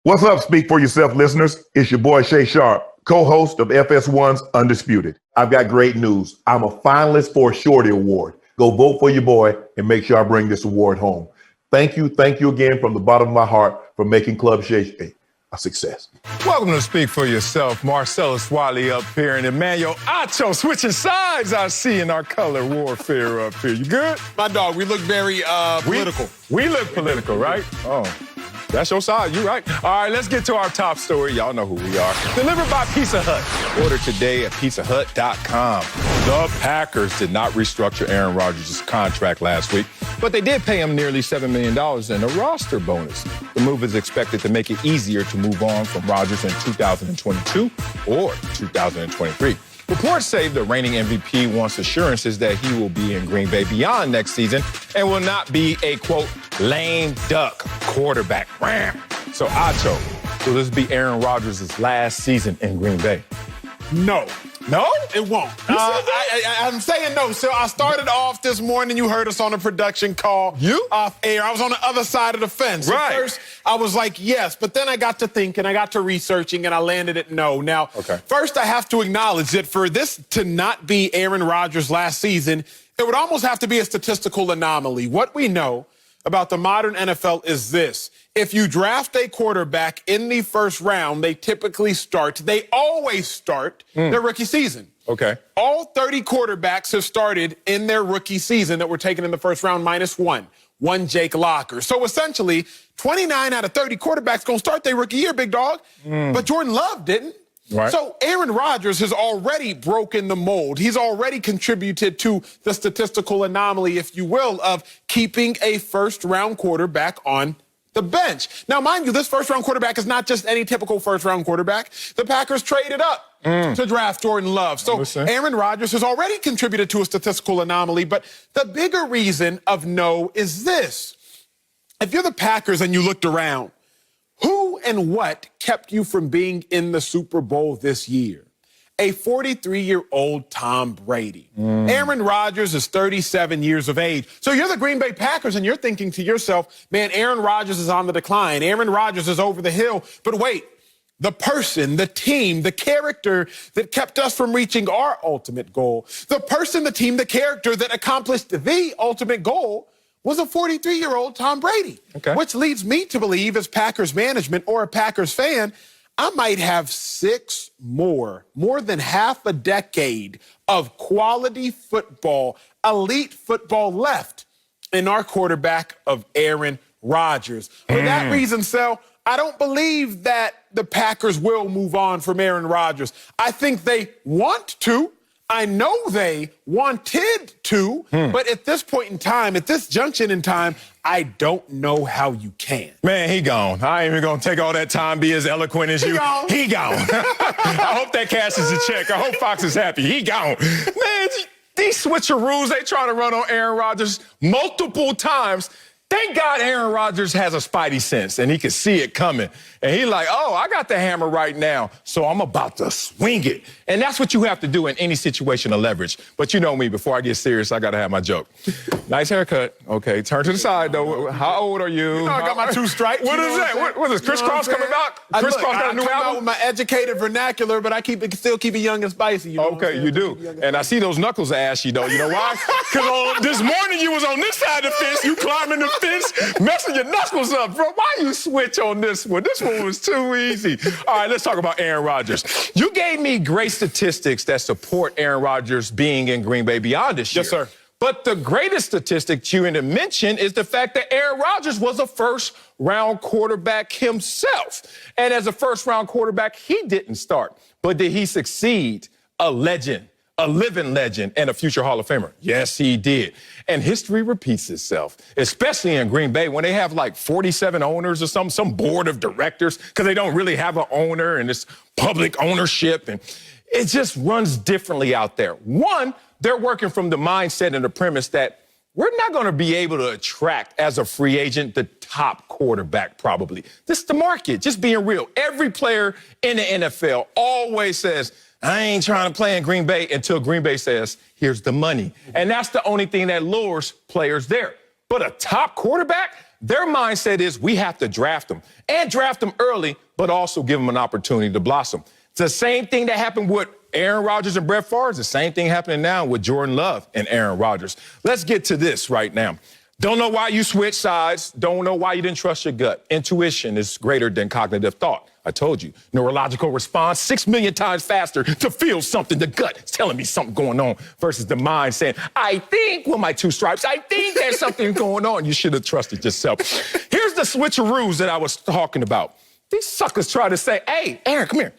What's up, Speak For Yourself listeners? It's your boy Shay Sharp, co-host of FS1's Undisputed. I've got great news. I'm a finalist for a Shorty Award. Go vote for your boy and make sure I bring this award home. Thank you again from the bottom of my heart for making Club Shay a success. Welcome to Speak For Yourself. Marcellus Wiley up here and Emmanuel Acho switching sides I see in our color warfare up here. You good? My dog, we look very political. We look political, right? Oh. That's your side. You right. All right, let's get to our top story. Y'all know who we are. Delivered by Pizza Hut. Order today at pizzahut.com. The Packers did not restructure Aaron Rodgers' contract last week, but they did pay him nearly $7 million in a roster bonus. The move is expected to make it easier to move on from Rodgers in 2022 or 2023. Reports say the reigning MVP wants assurances that he will be in Green Bay beyond next season and will not be a, quote, lame duck quarterback. So, Acho, will this be Aaron Rodgers' last season in Green Bay? No. No? It won't. I'm saying no. So I started off this morning. You heard us on the production call. Off air. I was on the other side of the fence. Right. At first, I was like, yes. But then I got to thinking, I got to researching, and I landed at no. Now, First, I have to acknowledge that for this to not be Aaron Rodgers' last season, it would almost have to be a statistical anomaly. What we know about the modern NFL is this. If you draft a quarterback in the first round, they always start their rookie season. Okay. All 30 quarterbacks have started in their rookie season that were taken in the first round minus one Jake Locker. So essentially, 29 out of 30 quarterbacks going to start their rookie year, big dog. But Jordan Love didn't. Right. So Aaron Rodgers has already broken the mold. He's already contributed to the statistical anomaly, if you will, of keeping a first-round quarterback on the bench. Now, mind you, this first-round quarterback is not just any typical first-round quarterback. The Packers traded up to draft Jordan Love. So Aaron Rodgers has already contributed to a statistical anomaly. But the bigger reason of no is this. If you're the Packers and you looked around, who and what kept you from being in the Super Bowl this year? A 43-year-old Tom Brady. Aaron Rodgers is 37 years of age. So you're the Green Bay Packers and you're thinking to yourself, man, Aaron Rodgers is on the decline. Aaron Rodgers is over the hill. But wait, the person, the team, the character that kept us from reaching our ultimate goal, the person, the team, the character that accomplished the ultimate goal was a 43-year-old Tom Brady, which leads me to believe as Packers management or a Packers fan, I might have more than half a decade of quality football, elite football left in our quarterback of Aaron Rodgers. For that reason, Sel, I don't believe that the Packers will move on from Aaron Rodgers. I think they want to. I know they wanted to, but at this point in time, at this junction in time, I don't know how you can. Man, he gone. I ain't even going to take all that time, be as eloquent as you. He gone. I hope that cashes a check. I hope Fox is happy. He gone. Man, these switcheroos they try to run on Aaron Rodgers multiple times. Thank God Aaron Rodgers has a spidey sense, and he can see it coming. And he's like, oh, I got the hammer right now, so I'm about to swing it. And that's what you have to do in any situation of leverage. But you know me, before I get serious, I got to have my joke. Nice haircut. Okay, turn to the side, though. How old are you? You know I got my 2 stripes. What is that? What is Chris Cross coming back? Chris Cross got a new album? I come out with my educated vernacular, but I still keep it young and spicy. You know okay, you do. And I see those knuckles are ashy, though. You know why? Because this morning you was on this side of the fence, you climbing the fence, messing your knuckles up, bro. Why you switch on this one? This one was too easy. All right, let's talk about Aaron Rodgers. You gave me great statistics that support Aaron Rodgers being in Green Bay beyond this year. Yes, sir. But the greatest statistic you didn't mention is the fact that Aaron Rodgers was a first-round quarterback himself. And as a first-round quarterback, he didn't start. But did he succeed? A legend. A living legend and a future Hall of Famer. Yes, he did. And history repeats itself, especially in Green Bay when they have like 47 owners or some board of directors because they don't really have an owner and it's public ownership. And it just runs differently out there. One, they're working from the mindset and the premise that we're not going to be able to attract as a free agent the top quarterback probably. This is the market, just being real. Every player in the NFL always says, I ain't trying to play in Green Bay until Green Bay says, here's the money. And that's the only thing that lures players there. But a top quarterback, Their mindset is we have to draft them and draft them early, but also give them an opportunity to blossom. It's the same thing that happened with Aaron Rodgers and Brett Favre. It's the same thing happening now with Jordan Love and Aaron Rodgers. Let's get to this right now. Don't know why you switched sides. Don't know why you didn't trust your gut. Intuition is greater than cognitive thought. I told you. Neurological response, 6 million times faster to feel something. The gut is telling me something going on versus the mind saying, I think with my 2 stripes, I think there's something going on. You should have trusted yourself. Here's the switcheroos that I was talking about. These suckers try to say, hey, Aaron, come here.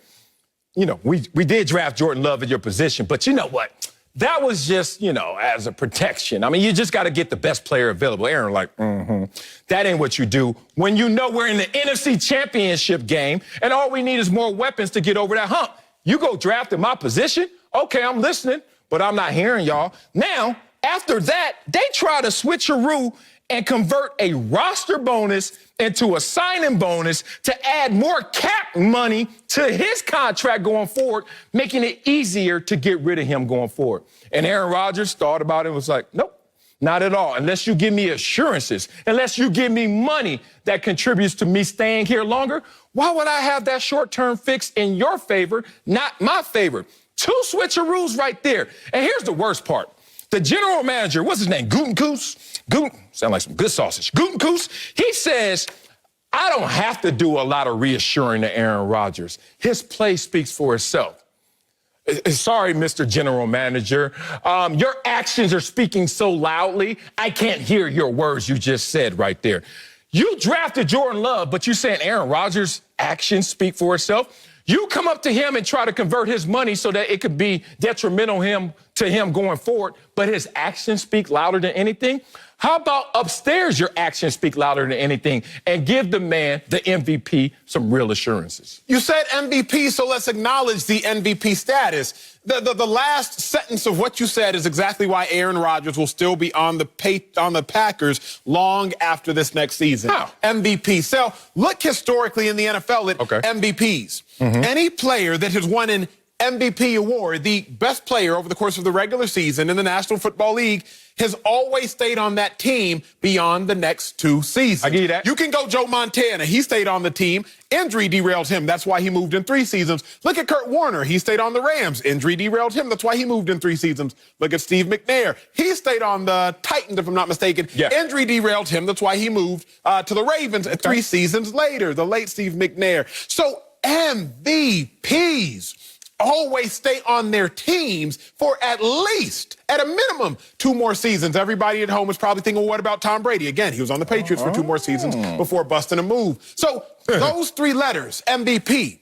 You know, we did draft Jordan Love at your position, but you know what? That was just, you know, as a protection. I mean, you just got to get the best player available. Aaron, like, that ain't what you do when you know we're in the NFC Championship game and all we need is more weapons to get over that hump. You go draft in my position? Okay, I'm listening, but I'm not hearing y'all. Now, after that, they try to switcheroo and convert a roster bonus into a signing bonus to add more cap money to his contract going forward, making it easier to get rid of him going forward. And Aaron Rodgers thought about it and was like, nope, not at all. Unless you give me assurances, unless you give me money that contributes to me staying here longer, why would I have that short-term fix in your favor, not my favor? 2 switcheroos right there. And here's the worst part. The general manager, what's his name? Gutekunst? Sound like some good sausage. Gutekunst, he says, I don't have to do a lot of reassuring to Aaron Rodgers. His play speaks for itself. Sorry, Mr. General Manager. Your actions are speaking so loudly, I can't hear your words you just said right there. You drafted Jordan Love, but you saying Aaron Rodgers' actions speak for itself? You come up to him and try to convert his money so that it could be detrimental to him going forward, but his actions speak louder than anything? How about upstairs your actions speak louder than anything and give the man, the MVP, some real assurances? You said MVP, so let's acknowledge the MVP status. The last sentence of what you said is exactly why Aaron Rodgers will still be on the Packers long after this next season. How? MVP. So look historically in the NFL at MVPs. Any player that has won an MVP award, the best player over the course of the regular season in the National Football League, has always stayed on that team beyond the next 2 seasons. I give you that. You can go Joe Montana. He stayed on the team. Injury derailed him. That's why he moved in 3 seasons. Look at Kurt Warner. He stayed on the Rams. Injury derailed him. That's why he moved in 3 seasons. Look at Steve McNair. He stayed on the Titans, if I'm not mistaken. Yeah. Injury derailed him. That's why he moved to the Ravens 3 seasons later, the late Steve McNair. So MVPs always stay on their teams for at least, at a minimum, 2 more seasons. Everybody at home is probably thinking, well, what about Tom Brady? Again, he was on the Patriots for 2 more seasons before busting a move. So those 3 letters, MVP,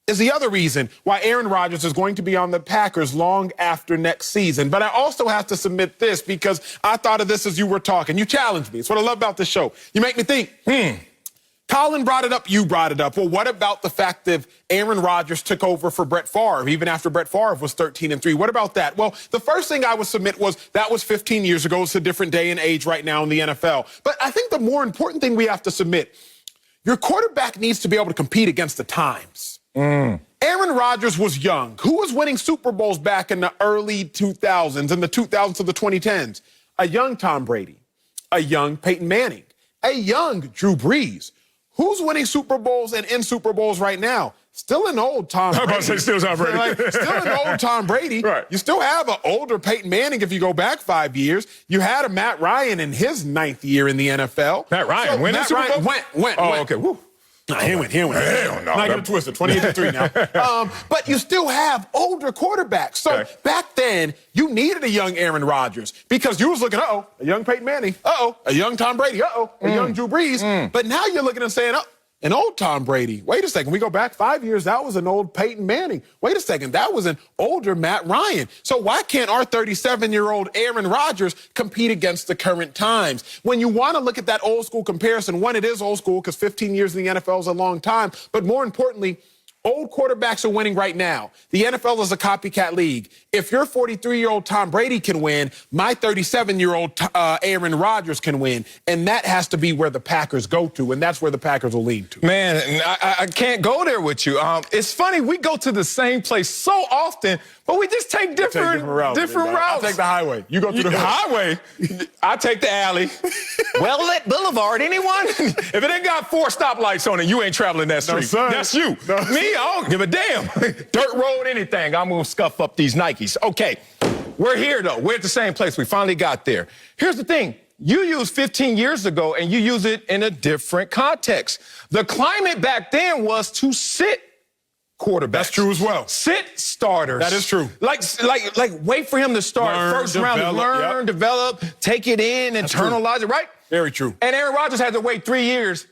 is the other reason why Aaron Rodgers is going to be on the Packers long after next season. But I also have to submit this because I thought of this as you were talking. You challenged me. It's what I love about this show. You make me think, Colin brought it up, you brought it up. Well, what about the fact that Aaron Rodgers took over for Brett Favre, even after Brett Favre was 13-3? What about that? Well, the first thing I would submit was that was 15 years ago. It's a different day and age right now in the NFL. But I think the more important thing we have to submit, your quarterback needs to be able to compete against the times. Aaron Rodgers was young. Who was winning Super Bowls back in the early 2000s, in the 2000s to the 2010s? A young Tom Brady, a young Peyton Manning, a young Drew Brees. Who's winning Super Bowls and in Super Bowls right now? Still an old Tom Brady. I'm about to say still Tom Brady. Still an old Tom Brady. Right. You still have an older Peyton Manning if you go back 5 years. You had a Matt Ryan in his 9th year in the NFL. Matt Ryan winning Super Bowl? Went. Okay. Woo. Nah, he went. Hell no. Not get it twisted. 28-3 now. But you still have older quarterbacks. So back then, you needed a young Aaron Rodgers because you was looking, a young Peyton Manning. A young Tom Brady. A young Drew Brees. But now you're looking and saying, an old Tom Brady. Wait a second. We go back 5 years. That was an old Peyton Manning. Wait a second. That was an older Matt Ryan. So why can't our 37-year-old Aaron Rodgers compete against the current times? When you want to look at that old school comparison, one, it is old school because 15 years in the NFL is a long time. But more importantly, Old quarterbacks are winning right now. The NFL is a copycat league. If your 43-year-old Tom Brady can win, my 37-year-old Aaron Rodgers can win. And that has to be where the Packers go to, and that's where the Packers will lead to. Man, I can't go there with you. It's funny, we go to the same place so often, but we just take different routes. I'll take the highway. You go through the highway. I take the alley. Well-lit Boulevard, anyone? If it ain't got 4 stoplights on it, you ain't traveling that street. No, sir. That's you. No. Me, I don't give a damn. Dirt road, anything. I'm going to scuff up these Nikes. Okay, we're here, though. We're at the same place. We finally got there. Here's the thing. You used 15 years ago, and you use it in a different context. The climate back then was to sit quarterbacks. That's true as well. Sit starters. That is true. Like wait for him to start first round, learn, develop, take it in, internalize it, right? Very true. And Aaron Rodgers had to wait 3 years,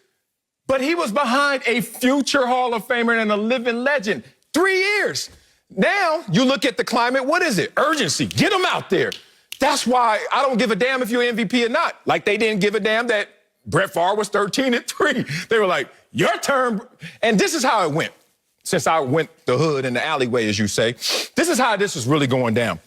but he was behind a future Hall of Famer and a living legend. 3 years. Now, you look at the climate, what is it? Urgency. Get him out there. That's why I don't give a damn if you're MVP or not. Like they didn't give a damn that Brett Favre was 13-3. They were like, your turn. And this is how it went. Since I went the hood and the alleyway, as you say, this is how this is really going down.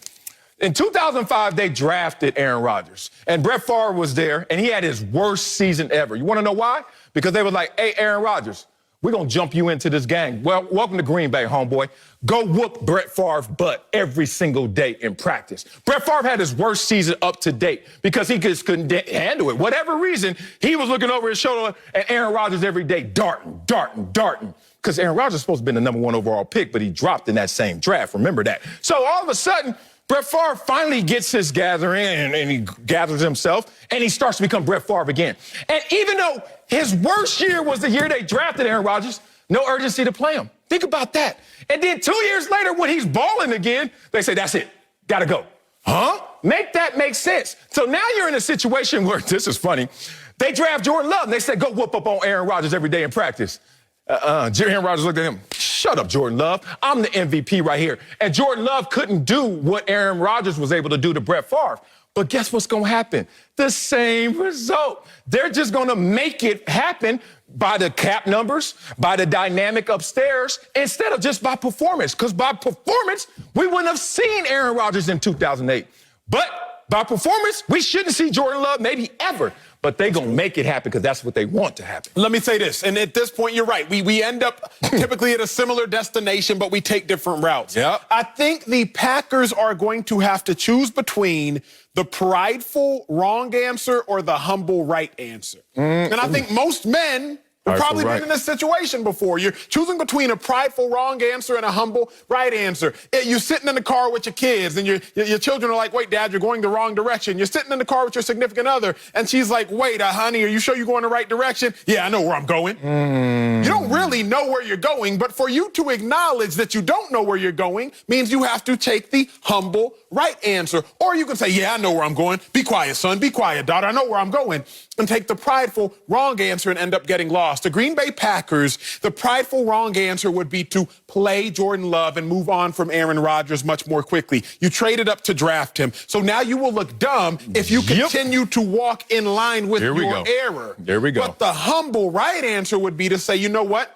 In 2005, they drafted Aaron Rodgers, and Brett Favre was there, and he had his worst season ever. You want to know why? Because they were like, hey, Aaron Rodgers, we're going to jump you into this gang. Well, welcome to Green Bay, homeboy. Go whoop Brett Favre's butt every single day in practice. Brett Favre had his worst season up to date because he just couldn't handle it. Whatever reason, he was looking over his shoulder at Aaron Rodgers every day, darting. Because Aaron Rodgers was supposed to have been the number 1 overall pick, but he dropped in that same draft. Remember that. So all of a sudden, Brett Favre finally gets his gathering, and he gathers himself, and he starts to become Brett Favre again. And even though his worst year was the year they drafted Aaron Rodgers, no urgency to play him. Think about that. And then 2 years later, when he's balling again, they say, that's it. Gotta go. Huh? Make that make sense. So now you're in a situation where, this is funny, they draft Jordan Love, and they say, go whoop up on Aaron Rodgers every day in practice. Aaron Rodgers looked at him, shut up, Jordan Love. I'm the MVP right here. And Jordan Love couldn't do what Aaron Rodgers was able to do to Brett Favre. But guess what's going to happen? The same result. They're just going to make it happen by the cap numbers, by the dynamic upstairs, instead of just by performance. Because by performance, we wouldn't have seen Aaron Rodgers in 2008. But by performance, we shouldn't see Jordan Love maybe ever. But they're going to make it happen because that's what they want to happen. Let me say this, and at this point, you're right. We end up typically at a similar destination, but we take different routes. Yep. I think the Packers are going to have to choose between the prideful wrong answer or the humble right answer. And I think most men have probably been in this situation before. You're choosing between a prideful wrong answer and a humble right answer. You're sitting in the car with your kids, and your children are like, wait, Dad, you're going the wrong direction. You're sitting in the car with your significant other, and she's like, wait, honey, are you sure you're going the right direction? Yeah, I know where I'm going. You don't really know where you're going, but for you to acknowledge that you don't know where you're going means you have to take the humble right answer. Or you can say, yeah, I know where I'm going. Be quiet, son. Be quiet, daughter. I know where I'm going. And take the prideful wrong answer and end up getting lost. The Green Bay Packers, the prideful wrong answer would be to play Jordan Love and move on from Aaron Rodgers much more quickly. You traded up to draft him. So now you will look dumb if you continue to walk in line with your error. There we go. But the humble right answer would be to say, you know what?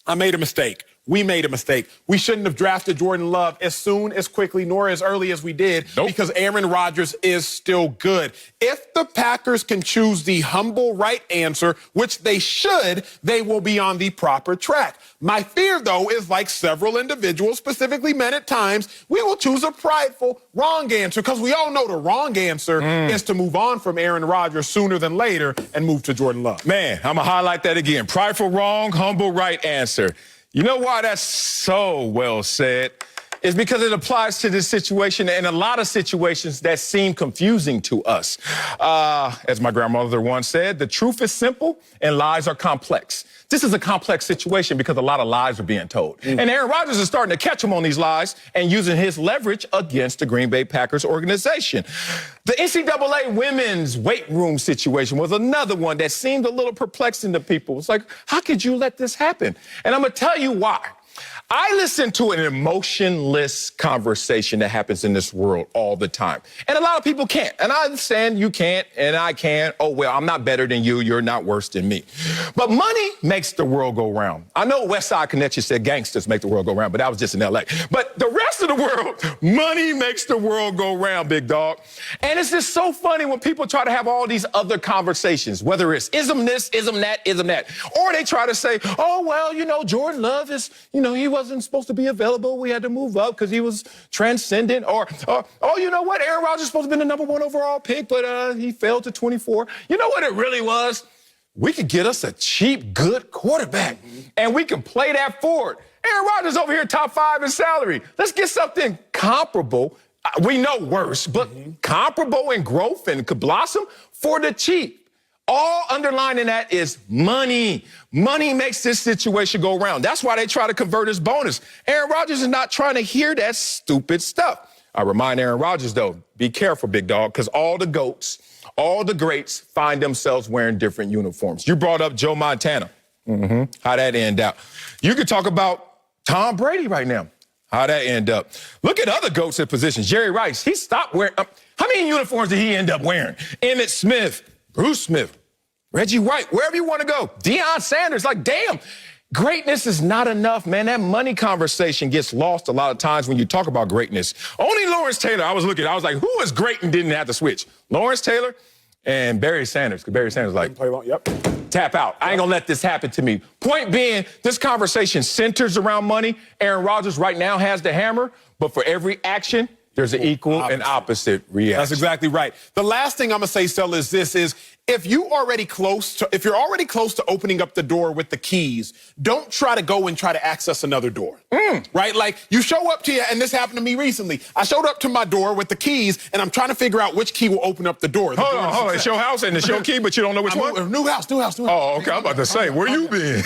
I made a mistake. We made a mistake. We shouldn't have drafted Jordan Love as soon, as quickly, nor as early as we did because Aaron Rodgers is still good. If the Packers can choose the humble right answer, which they should, they will be on the proper track. My fear, though, is like several individuals, specifically men at times, we will choose a prideful wrong answer because we all know the wrong answer is to move on from Aaron Rodgers sooner than later and move to Jordan Love. Man, I'm going to highlight that again. Prideful wrong, humble right answer. You know why that's so well said? It's because it applies to this situation and a lot of situations that seem confusing to us. As my grandmother once said, the truth is simple and lies are complex. This is a complex situation because a lot of lies are being told. And Aaron Rodgers is starting to catch him on these lies and using his leverage against the Green Bay Packers organization. The NCAA women's weight room situation was another one that seemed a little perplexing to people. It's like, how could you let this happen? And I'm going to tell you why. I listen to an emotionless conversation that happens in this world all the time. And a lot of people can't. And I understand you can't and I can. Oh, well, I'm not better than you. You're not worse than me. But money makes the world go round. I know West Side Connection said gangsters make the world go round, but that was just in L.A. But the rest of the world, money makes the world go round, big dog. And it's just so funny when people try to have all these other conversations, whether it's ism this, ism that, ism that. Or they try to say, oh, well, you know, Jordan Love is, you know, he wasn't supposed to be available. We had to move up because he was transcendent. Or, oh, you know what? Aaron Rodgers is supposed to be the number 1 overall pick, but he fell to 24. You know what it really was? We could get us a cheap, good quarterback, and we can play that forward. Aaron Rodgers over here, top 5 in salary. Let's get something comparable. We know worse, but comparable in growth and could blossom for the cheap. All underlining that is money. Money makes this situation go around. That's why they try to convert his bonus. Aaron Rodgers is not trying to hear that stupid stuff. I remind Aaron Rodgers, though, be careful, big dog, because all the GOATs, all the greats find themselves wearing different uniforms. You brought up Joe Montana. How'd that end out? You could talk about Tom Brady right now. How'd that end up? Look at other GOATs at positions. Jerry Rice, he stopped wearing. How many uniforms did he end up wearing? Emmitt Smith, Bruce Smith, Reggie White, wherever you want to go. Deion Sanders, like, damn. Greatness is not enough, man. That money conversation gets lost a lot of times when you talk about greatness. Only Lawrence Taylor, I was like, who was great and didn't have to switch? Lawrence Taylor and Barry Sanders. Because Barry Sanders like, tap out. I ain't going to let this happen to me. Point being, this conversation centers around money. Aaron Rodgers right now has the hammer, but for every action, there's an equal and opposite reaction. That's exactly right. The last thing I'm going to say, Stella, is this is if you're already close to opening up the door with the keys, don't try to go and try to access another door. Right? Like you show up to you, and this happened to me recently. I showed up to my door with the keys, and I'm trying to figure out which key will open up the door. Hold on. It's your house and it's your key, but you don't know which one? New house. Oh, okay. I'm about to say, where you been?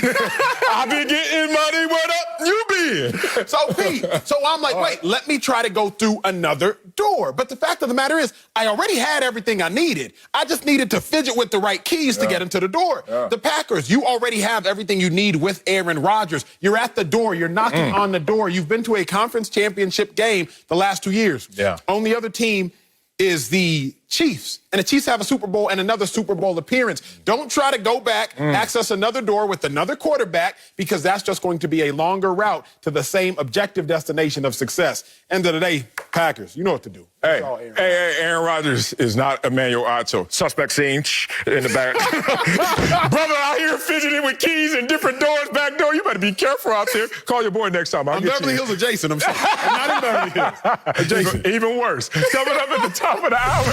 I been getting money. What up? You been? So, Pete, I'm like, wait, let me try to go through another door. But the fact of the matter is, I already had everything I needed. I just needed to fidget with the right keys to get into the door. The Packers, you already have everything you need with Aaron Rodgers. You're at the door. You're knocking on the door. You've been to a conference championship game the last 2 years. Only other team is the Chiefs. And the Chiefs have a Super Bowl and another Super Bowl appearance. Don't try to go back, access another door with another quarterback, because that's just going to be a longer route to the same objective destination of success. End of the day, Packers, you know what to do. Hey, Aaron Rodgers is not Emmanuel Ocho. Suspect scene in the back. Brother out here fidgeting with keys and different doors, back door. You better be careful out there. Call your boy next time. I'm Beverly Hills adjacent. I'm sorry. I'm not in Beverly Hills. Adjacent. Even worse. Coming up at the top of the hour,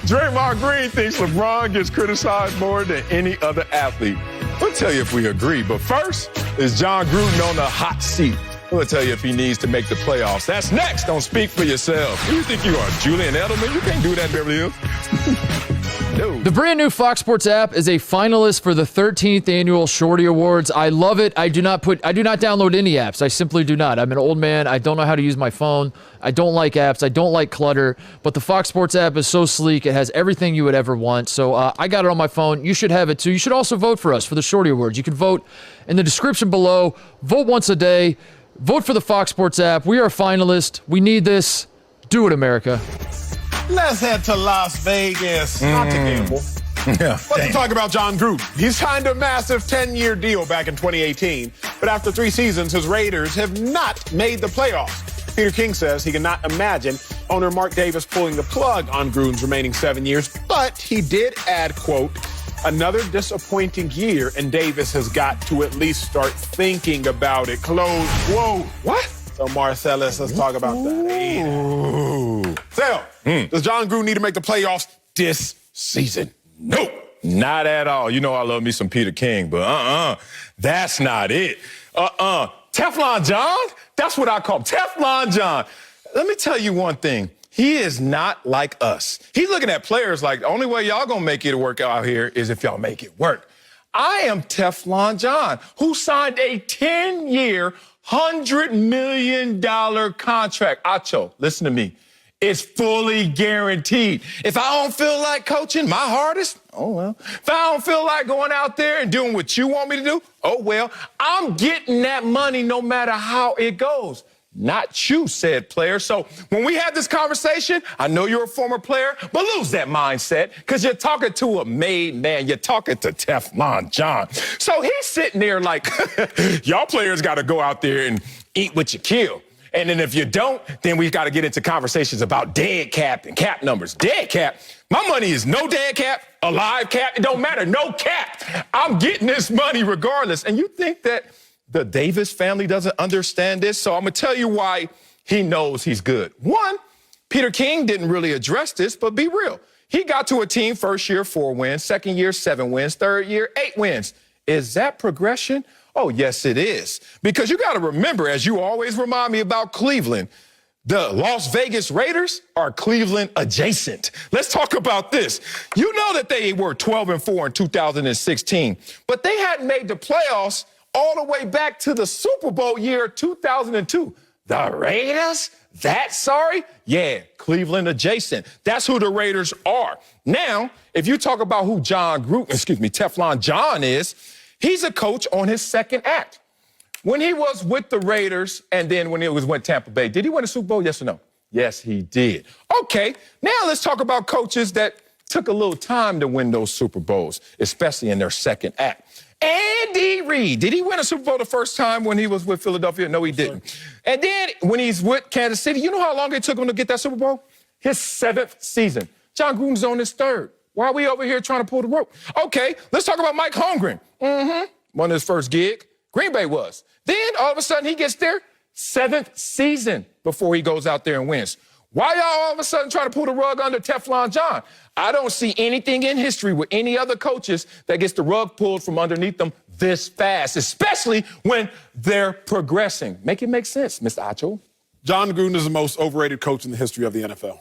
Draymond Green thinks LeBron gets criticized more than any other athlete. We'll tell you if we agree. But first is Jon Gruden on the hot seat. We'll tell you if he needs to make the playoffs. That's next. Don't speak for yourself. Who do you think you are, Julian Edelman? You can't do that in Beverly Hills. No. The brand new Fox Sports app is a finalist for the 13th annual Shorty Awards. I love it. I do not download any apps. I simply do not. I'm an old man. I don't know how to use my phone. I don't like apps. I don't like clutter. But the Fox Sports app is so sleek. It has everything you would ever want. So I got it on my phone. You should have it too. You should also vote for us for the Shorty Awards. You can vote in the description below. Vote once a day. Vote for the Fox Sports app. We are a finalist. We need this. Do it, America. Let's head to Las Vegas. Not to gamble. Let's talk about Jon Gruden. He signed a massive 10-year deal back in 2018. But after 3 seasons, his Raiders have not made the playoffs. Peter King says he cannot imagine owner Mark Davis pulling the plug on Gruden's remaining 7 years. But he did add, quote, another disappointing year, and Davis has got to at least start thinking about it. Close. Whoa. What? So, Marcellus, let's talk about that. Sal, does Jon Gruden need to make the playoffs this season? Nope. Not at all. You know I love me some Peter King, but that's not it. Teflon John? That's what I call him. Teflon John. Let me tell you one thing. He is not like us. He's looking at players like the only way y'all gonna make it work out here is if y'all make it work. I am Teflon John, who signed a 10-year, $100 million contract. Acho, listen to me. It's fully guaranteed. If I don't feel like coaching my hardest, oh well. If I don't feel like going out there and doing what you want me to do, oh well. I'm getting that money no matter how it goes. Not you, said player. So when we have this conversation, I know you're a former player, but lose that mindset because you're talking to a made man. You're talking to Teflon John. So he's sitting there like, y'all players got to go out there and eat what you kill. And then if you don't, then we got to get into conversations about dead cap and cap numbers. Dead cap. My money is no dead cap, alive cap. It don't matter. No cap. I'm getting this money regardless. And you think that the Davis family doesn't understand this? So I'm going to tell you why he knows he's good. One, Peter King didn't really address this, but be real. He got to a team first year, 4 wins, second year, 7 wins, third year, 8 wins. Is that progression? Oh, yes, it is. Because you got to remember, as you always remind me about Cleveland, the Las Vegas Raiders are Cleveland adjacent. Let's talk about this. You know that they were 12-4 in 2016, but they hadn't made the playoffs all the way back to the Super Bowl year 2002. The Raiders? That sorry? Yeah, Cleveland adjacent. That's who the Raiders are. Now, if you talk about who Teflon John is, he's a coach on his second act. When he was with the Raiders and then when he was with Tampa Bay, did he win a Super Bowl? Yes or no? Yes, he did. Okay, now let's talk about coaches that took a little time to win those Super Bowls, especially in their second act. Andy Reid, did he win a Super Bowl the first time when he was with Philadelphia? No, he didn't. And then when he's with Kansas City, you know how long it took him to get that Super Bowl? His 7th season. Jon Gruden's on his 3rd. Why are we over here trying to pull the rope? Okay, let's talk about Mike Holmgren. Won his first gig. Green Bay was. Then all of a sudden he gets there, 7th season before he goes out there and wins. Why y'all all of a sudden trying to pull the rug under Teflon John? I don't see anything in history with any other coaches that gets the rug pulled from underneath them this fast, especially when they're progressing. Make it make sense, Mr. Acho. Jon Gruden is the most overrated coach in the history of the NFL.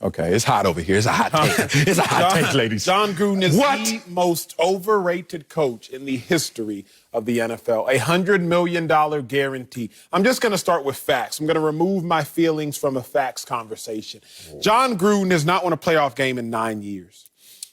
Okay. It's hot over here. It's a hot take. It's a hot take, ladies. Jon Gruden is the most overrated coach in the history of the NFL. $100 million guarantee. I'm just going to start with facts. I'm going to remove my feelings from a facts conversation. Jon Gruden has not won a playoff game in 9 years.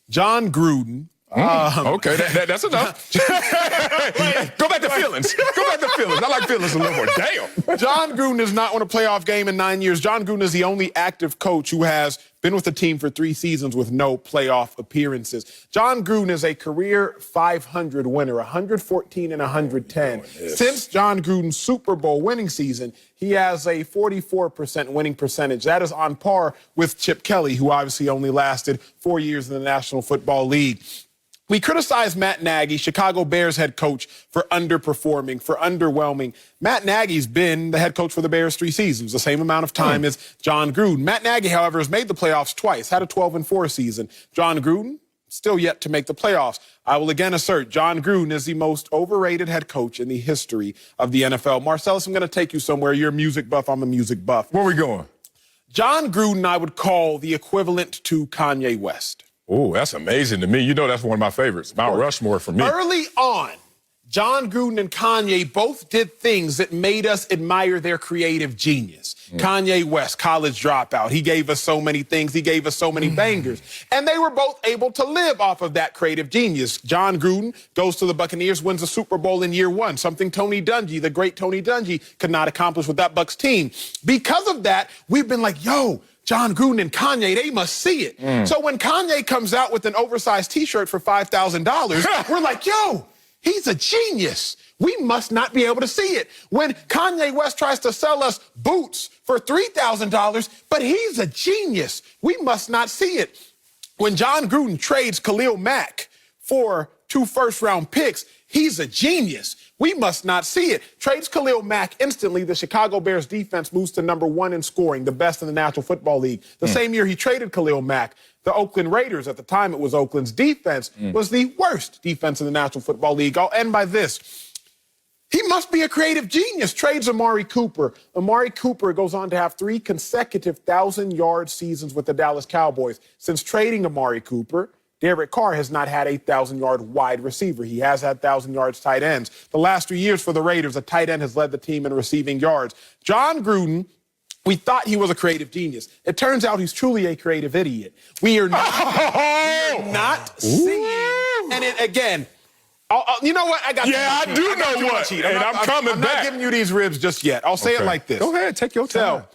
Jon Gruden. Okay, that's enough. Go back to feelings. Go back to feelings. I like feelings a little more. Damn. Jon Gruden has not won a playoff game in 9 years. Jon Gruden is the only active coach who has been with the team for 3 seasons with no playoff appearances. Jon Gruden is a career 500 winner, 114 and 110. Since Jon Gruden's Super Bowl winning season, he has a 44% winning percentage. That is on par with Chip Kelly, who obviously only lasted 4 years in the National Football League. We criticize Matt Nagy, Chicago Bears head coach, for underperforming, for underwhelming. Matt Nagy's been the head coach for the Bears 3 seasons, the same amount of time as Jon Gruden. Matt Nagy, however, has made the playoffs twice, had a 12-4 season. Jon Gruden, still yet to make the playoffs. I will again assert Jon Gruden is the most overrated head coach in the history of the NFL. Marcellus, I'm going to take you somewhere. You're a music buff. I'm a music buff. Where are we going? Jon Gruden I would call the equivalent to Kanye West. Oh, that's amazing to me. You know that's one of my favorites. Mount Rushmore for me. Early on, Jon Gruden and Kanye both did things that made us admire their creative genius. Kanye West, college dropout. He gave us so many things. He gave us so many bangers. And they were both able to live off of that creative genius. Jon Gruden goes to the Buccaneers, wins the Super Bowl in year 1, something Tony Dungy, the great Tony Dungy, could not accomplish with that Bucs team. Because of that, we've been like, yo, Jon Gruden and Kanye, they must see it. So when Kanye comes out with an oversized T-shirt for $5,000, we're like, yo, he's a genius. We must not be able to see it. When Kanye West tries to sell us boots for $3,000, but he's a genius, we must not see it. When Jon Gruden trades Khalil Mack for 2 first-round picks, he's a genius. We must not see it. Trades Khalil Mack instantly, the Chicago Bears defense moves to number 1 in scoring, the best in the National Football League. The same year he traded Khalil Mack, the Oakland Raiders, at the time it was Oakland's defense, was the worst defense in the National Football League. I'll end by this. He must be a creative genius. Trades Amari Cooper. Amari Cooper goes on to have 3 consecutive 1,000-yard seasons with the Dallas Cowboys. Since trading Amari Cooper, Derek Carr has not had a 1,000-yard wide receiver. He has had 1,000 yards tight ends. The last 3 years for the Raiders, a tight end has led the team in receiving yards. Jon Gruden We thought he was a creative genius. It turns out he's truly a creative idiot. We are not seeing, and it again. You know what? I got. Yeah, I do know what. And I'm coming back. I'm not giving you these ribs just yet. I'll say it like this. Go ahead, take your time. So,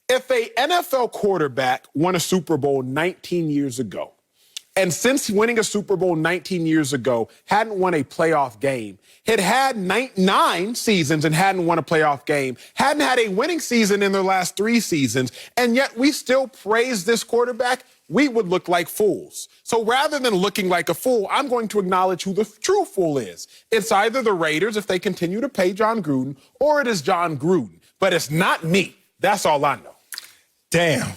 if a NFL quarterback won a Super Bowl 19 years ago, and since winning a Super Bowl 19 years ago, hadn't won a playoff game, had 9 seasons and hadn't won a playoff game, hadn't had a winning season in their last 3 seasons, and yet we still praise this quarterback, we would look like fools. So rather than looking like a fool, I'm going to acknowledge who the true fool is. It's either the Raiders, if they continue to pay Jon Gruden, or it is Jon Gruden. But it's not me. That's all I know. Damn.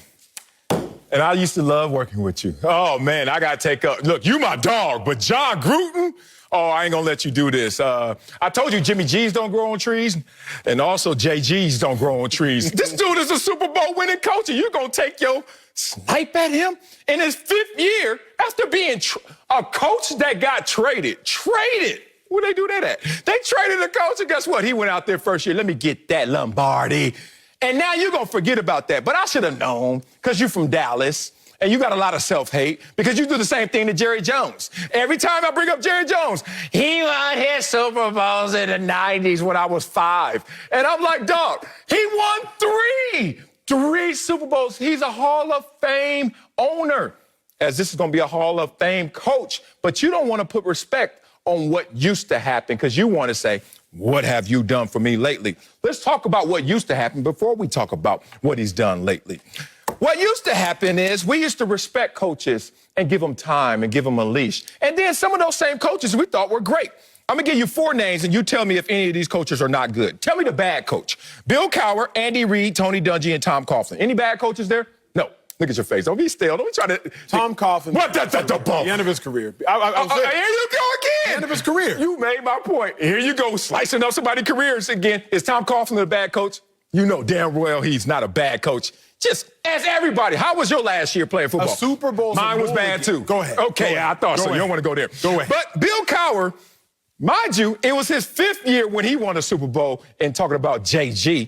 And I used to love working with you. Oh, man, I got to take up. Look, you my dog, but Jon Gruden? Oh, I ain't going to let you do this. I told you Jimmy G's don't grow on trees, and also JG's don't grow on trees. This dude is a Super Bowl winning coach, and you're going to take your snipe at him in his 5th year after being a coach that got traded. Traded. Where'd they do that at? They traded a coach, and guess what? He went out there first year. Let me get that Lombardi. And now you're going to forget about that. But I should have known, because you're from Dallas, and you got a lot of self-hate, because you do the same thing to Jerry Jones. Every time I bring up Jerry Jones, he won his Super Bowls in the 90s when I was 5. And I'm like, dog, he won 3 Super Bowls. He's a Hall of Fame owner, as this is going to be a Hall of Fame coach. But you don't want to put respect on what used to happen, because you want to say, what have you done for me lately? Let's talk about what used to happen before we talk about what he's done lately. What used to happen is we used to respect coaches and give them time and give them a leash. And then some of those same coaches we thought were great. I'm going to give you 4 names, and you tell me if any of these coaches are not good. Tell me the bad coach. Bill Cowher, Andy Reid, Tony Dungy, and Tom Coughlin. Any bad coaches there? No. Look at your face. Don't be stale. Don't be trying to... Tom Coughlin. What? The end of his career. Here you go again. The end of his career. You made my point. Here you go, slicing up somebody's careers again. Is Tom Coughlin a bad coach? You know damn well he's not a bad coach. Just ask everybody. How was your last year playing football? A Super Bowl. Mine was bad too. Go ahead. Okay, I thought so. You don't want to go there. Go ahead. But Bill Cowher, mind you, it was his 5th year when he won a Super Bowl, and talking about JG.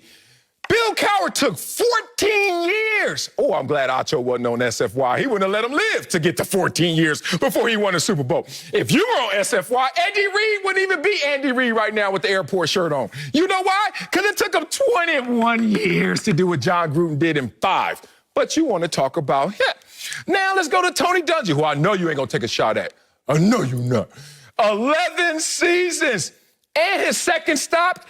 Bill Cowher took 14 years. Oh, I'm glad Acho wasn't on SFY. He wouldn't have let him live to get to 14 years before he won a Super Bowl. If you were on SFY, Andy Reid wouldn't even be Andy Reid right now with the airport shirt on. You know why? Because it took him 21 years to do what Jon Gruden did in 5. But you want to talk about him. Now let's go to Tony Dungy, who I know you ain't going to take a shot at. I know you're not. 11 seasons. And his second stop,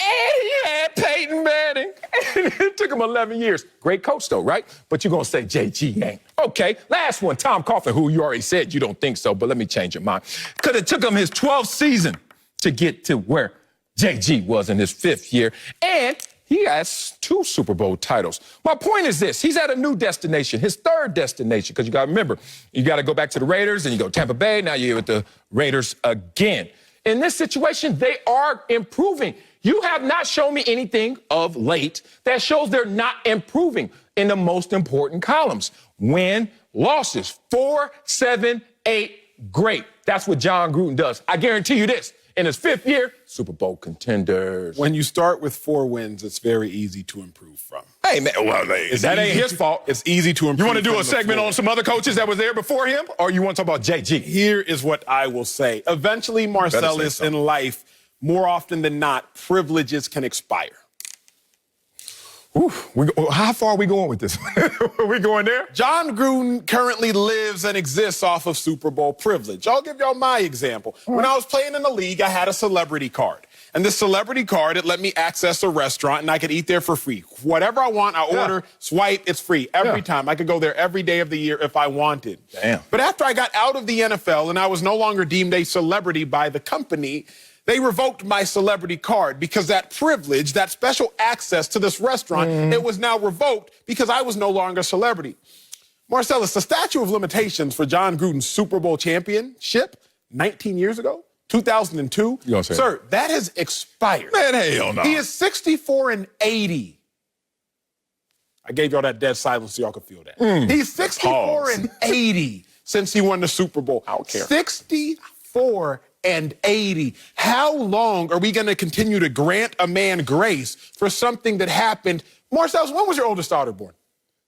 and he had Peyton Manning. And it took him 11 years. Great coach, though, right? But you're going to say JG ain't. Okay, last one, Tom Coughlin, who you already said you don't think so, but let me change your mind. Because it took him his 12th season to get to where JG was in his 5th year. And he has 2 Super Bowl titles. My point is this. He's at a new destination, his 3rd destination, because you got to remember, you got to go back to the Raiders, and you go Tampa Bay. Now you're with the Raiders again. In this situation, they are improving. You have not shown me anything of late that shows they're not improving in the most important columns. Win, losses, 4, 7, 8, great. That's what Jon Gruden does. I guarantee you this. In his 5th year, Super Bowl contenders. When you start with 4 wins, it's very easy to improve from. Hey, man, well, that ain't his fault. It's easy to improve. You want to do a segment on some other coaches that was there before him, or you want to talk about JG? Here is what I will say. Eventually, Marcellus, in life, more often than not, privileges can expire. How far are we going with this? Are we going there? Jon Gruden currently lives and exists off of Super Bowl privilege. I'll give y'all my example. When I was playing in the league, I had a celebrity card. And this celebrity card, it let me access a restaurant, and I could eat there for free. Whatever I want, I order, swipe, it's free every time. I could go there every day of the year if I wanted. Damn. But after I got out of the NFL and I was no longer deemed a celebrity by the company, they revoked my celebrity card because that privilege, that special access to this restaurant, it was now revoked because I was no longer a celebrity. Marcellus, the statute of limitations for Jon Gruden's Super Bowl championship 19 years ago, 2002, sir, that has expired. Man, hell no. He is 64-80. I gave y'all that dead silence so y'all could feel that. He's 64-80 since he won the Super Bowl. I don't care. 64-80. and 80. How long are we going to continue to grant a man grace for something that happened? Marcellus, when was your oldest daughter born?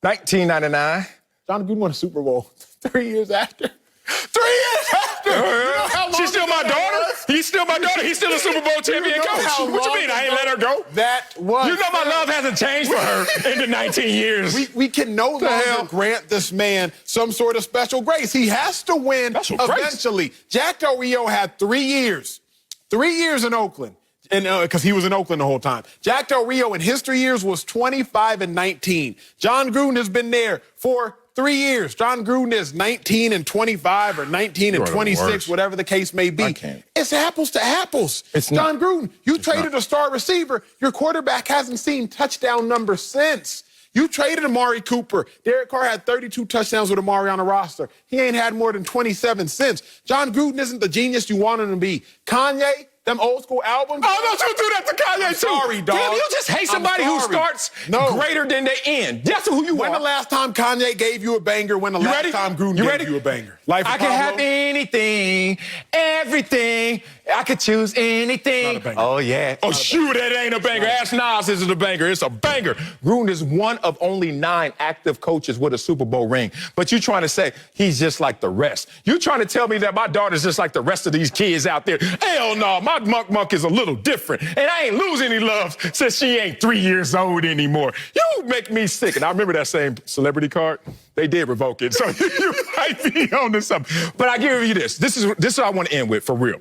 1999. Jon Gruden won a Super Bowl 3 years after. 3 years after! You know how long She's still my daughter? He's still my daughter. He's still a Super Bowl champion coach. What you mean? I ain't let her go? That was. You know my love hasn't changed for her in the 19 years. We can no longer grant this man some sort of special grace. He has to win eventually. Jack Del Rio had 3 years. 3 years in Oakland. Because he was in Oakland the whole time. Jack Del Rio in his 3 years was 25-19. Jon Gruden has been there for 3 years. Jon Gruden is 19-25 or 19-26, whatever the case may be. It's apples to apples. It's Jon Gruden, you traded a star receiver. Your quarterback hasn't seen touchdown numbers since. You traded Amari Cooper. Derek Carr had 32 touchdowns with Amari on the roster. He ain't had more than 27 since. Jon Gruden isn't the genius you want him to be. Kanye, them old school albums. Oh, don't you do that to Kanye, too. Sorry, dog. Damn, you just hate somebody who starts greater than they end. That's who you When are. the last time Kanye gave you a banger? When the last time Gruden gave you a banger? Life of I can Pablo? have anything, everything. I could choose anything. Not a banger. Oh, yeah. Oh, shoot, that ain't a banger. Ask Nas, is it a banger? It's a banger. Gruden is one of only 9 active coaches with a Super Bowl ring. But you trying to say he's just like the rest. You trying to tell me that my daughter's just like the rest of these kids out there. Hell no, my Monk is a little different. And I ain't losing any love since she ain't 3 years old anymore. You make me sick. And I remember that same celebrity card. They did revoke it. So you might be on to something. But I give you this. This is what I want to end with, for real.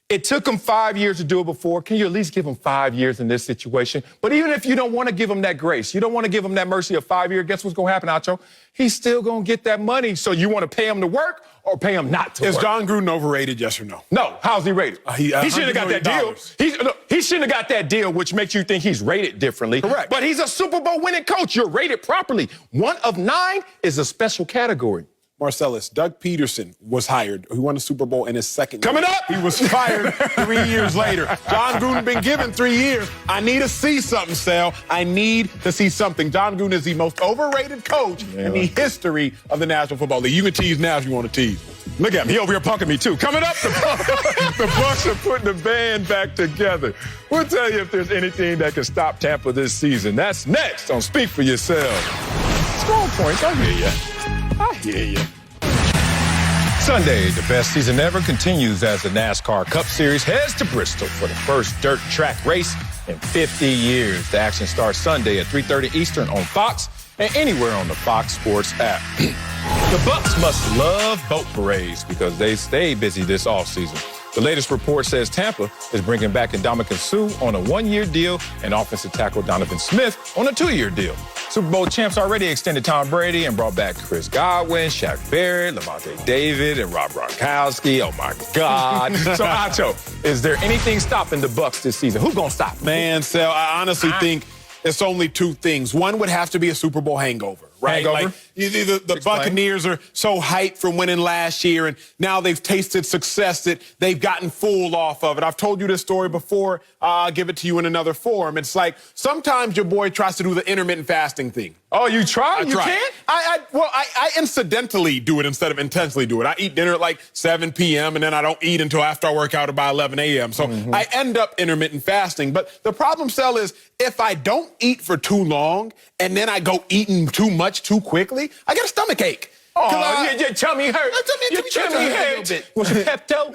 It took him 5 years to do it before. Can you at least give him 5 years in this situation? But even if you don't want to give him that grace, you don't want to give him that mercy of 5 years, guess what's going to happen, Acho? He's still going to get that money. So you want to pay him to work or pay him not to work? Is Jon Gruden overrated, yes or no? No. How's he rated? He shouldn't have got that deal. He shouldn't have got that deal, which makes you think he's rated differently. Correct. But he's a Super Bowl winning coach. You're rated properly. 1 of 9 is a special category. Marcellus, Doug Peterson was hired. He won a Super Bowl in his second year. Coming up! He was fired 3 years later. Jon Gruden been given 3 years. I need to see something, Sal. I need to see something. Jon Gruden is the most overrated coach in the history of the National Football League. You can tease now if you want to tease. Look at me. He over here punking me, too. Coming up, the Bucs are putting the band back together. We'll tell you if there's anything that can stop Tampa this season. That's next on Speak for Yourself. Score points. I hear you. I hear you. Sunday, the best season ever continues as the NASCAR Cup Series heads to Bristol for the first dirt track race in 50 years. The action starts Sunday at 3:30 Eastern on Fox and anywhere on the Fox Sports app. The Bucs must love boat parades because they stay busy this offseason. The latest report says Tampa is bringing back Ndamukong Suh on a 1-year deal and offensive tackle Donovan Smith on a 2-year deal. Super Bowl champs already extended Tom Brady and brought back Chris Godwin, Shaq Barrett, Lavonte David, and Rob Gronkowski. Oh, my God. So, Acho, is there anything stopping the Bucs this season? Who's going to stop them? Man, Sal, I honestly think it's only 2 things. One would have to be a Super Bowl hangover, right? Hangover? Like, the Buccaneers are so hyped from winning last year, and now they've tasted success that they've gotten full off of it. I've told you this story before. I'll give it to you in another form. It's like sometimes your boy tries to do the intermittent fasting thing. Oh, you try? You try. can't? I incidentally do it instead of intensely do it. I eat dinner at like 7 p.m. and then I don't eat until after I work out by 11 a.m. So I end up intermittent fasting. But the problem, Sal, is if I don't eat for too long and then I go eating too much too quickly, I get a stomach ache. Oh, your tummy hurts. Your tummy hurts. Was it Pepto?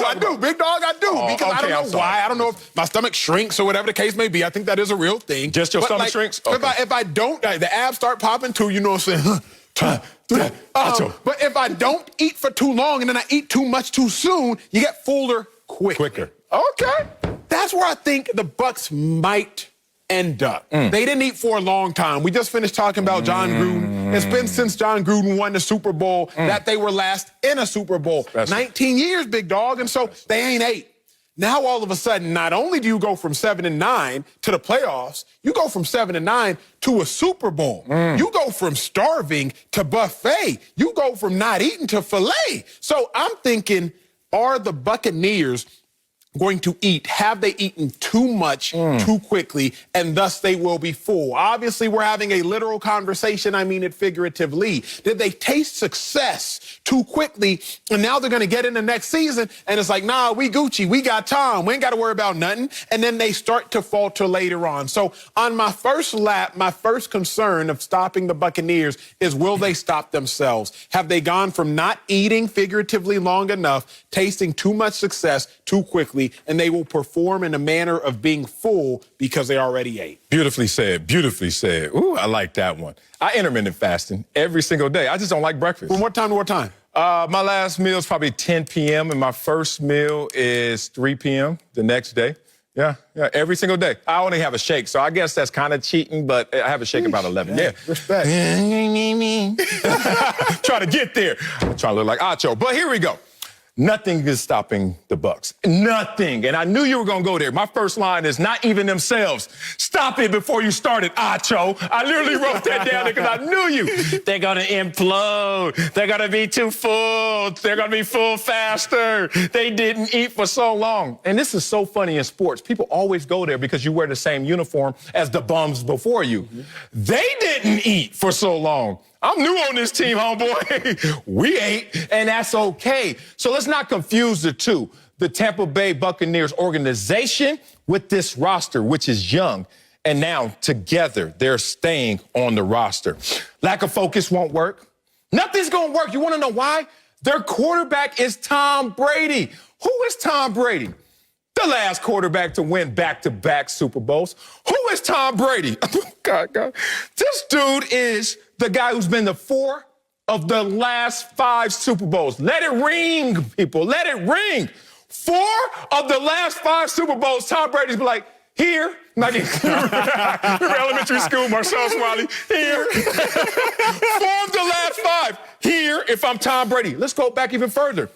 I do, big dog, I do. Because I don't know why. I don't know if my stomach shrinks or whatever the case may be. I think that is a real thing. Just your stomach shrinks? Okay. If I don't, the abs start popping too, you know what I'm saying? But if I don't eat for too long and then I eat too much too soon, you get fuller quicker. Okay. That's where I think the Bucs might end up. They didn't eat for a long time. We just finished talking about Jon Gruden. It's been since Jon Gruden won the Super Bowl that they were last in a Super Bowl. 19 years, big dog, and so they ain't ate. Now, all of a sudden, not only do you go from 7-9 to the playoffs, you go from 7-9 to a Super Bowl. You go from starving to buffet. You go from not eating to filet. So I'm thinking, are the Buccaneers going to eat? Have they eaten too much too quickly, and thus they will be full? Obviously, we're having a literal conversation. I mean it figuratively. Did they taste success too quickly, and now they're going to get in the next season, and it's like, nah, we Gucci, we got Tom, we ain't got to worry about nothing, and then they start to falter later on. So on my first lap, my first concern of stopping the Buccaneers is, will they stop themselves? Have they gone from not eating figuratively long enough, tasting too much success too quickly, and they will perform in a manner of being full because they already ate? Beautifully said. Beautifully said. Ooh, I like that one. I intermittent fasting every single day. I just don't like breakfast. From what time to what time? My last meal is probably 10 p.m. and my first meal is 3 p.m. the next day. Yeah, every single day. I only have a shake, so I guess that's kind of cheating, but I have a shake about 11. Yeah. Respect. Try to get there. I'm trying to look like Acho, but here we go. Nothing is stopping the Bucs. Nothing. And I knew you were going to go there. My first line is not even themselves. Stop it before you started, Acho. I literally wrote that down because I knew you. They're going to implode. They're going to be too full. They're going to be full faster. They didn't eat for so long. And this is so funny in sports. People always go there because you wear the same uniform as the bums before you. They didn't eat for so long. I'm new on this team, homeboy. We ate, and that's okay. So let's not confuse the two. The Tampa Bay Buccaneers organization with this roster, which is young. And now, together, they're staying on the roster. Lack of focus won't work. Nothing's going to work. You want to know why? Their quarterback is Tom Brady. Who is Tom Brady? The last quarterback to win back-to-back Super Bowls. Who is Tom Brady? God. This dude is the guy who's been to 4 of the last 5 Super Bowls. Let it ring, people. Let it ring. 4 of the last 5 Super Bowls, Tom Brady's been like, here. Like, remember elementary school, Marcel Smiley, here. 4 of the last 5, here, if I'm Tom Brady. Let's go back even further.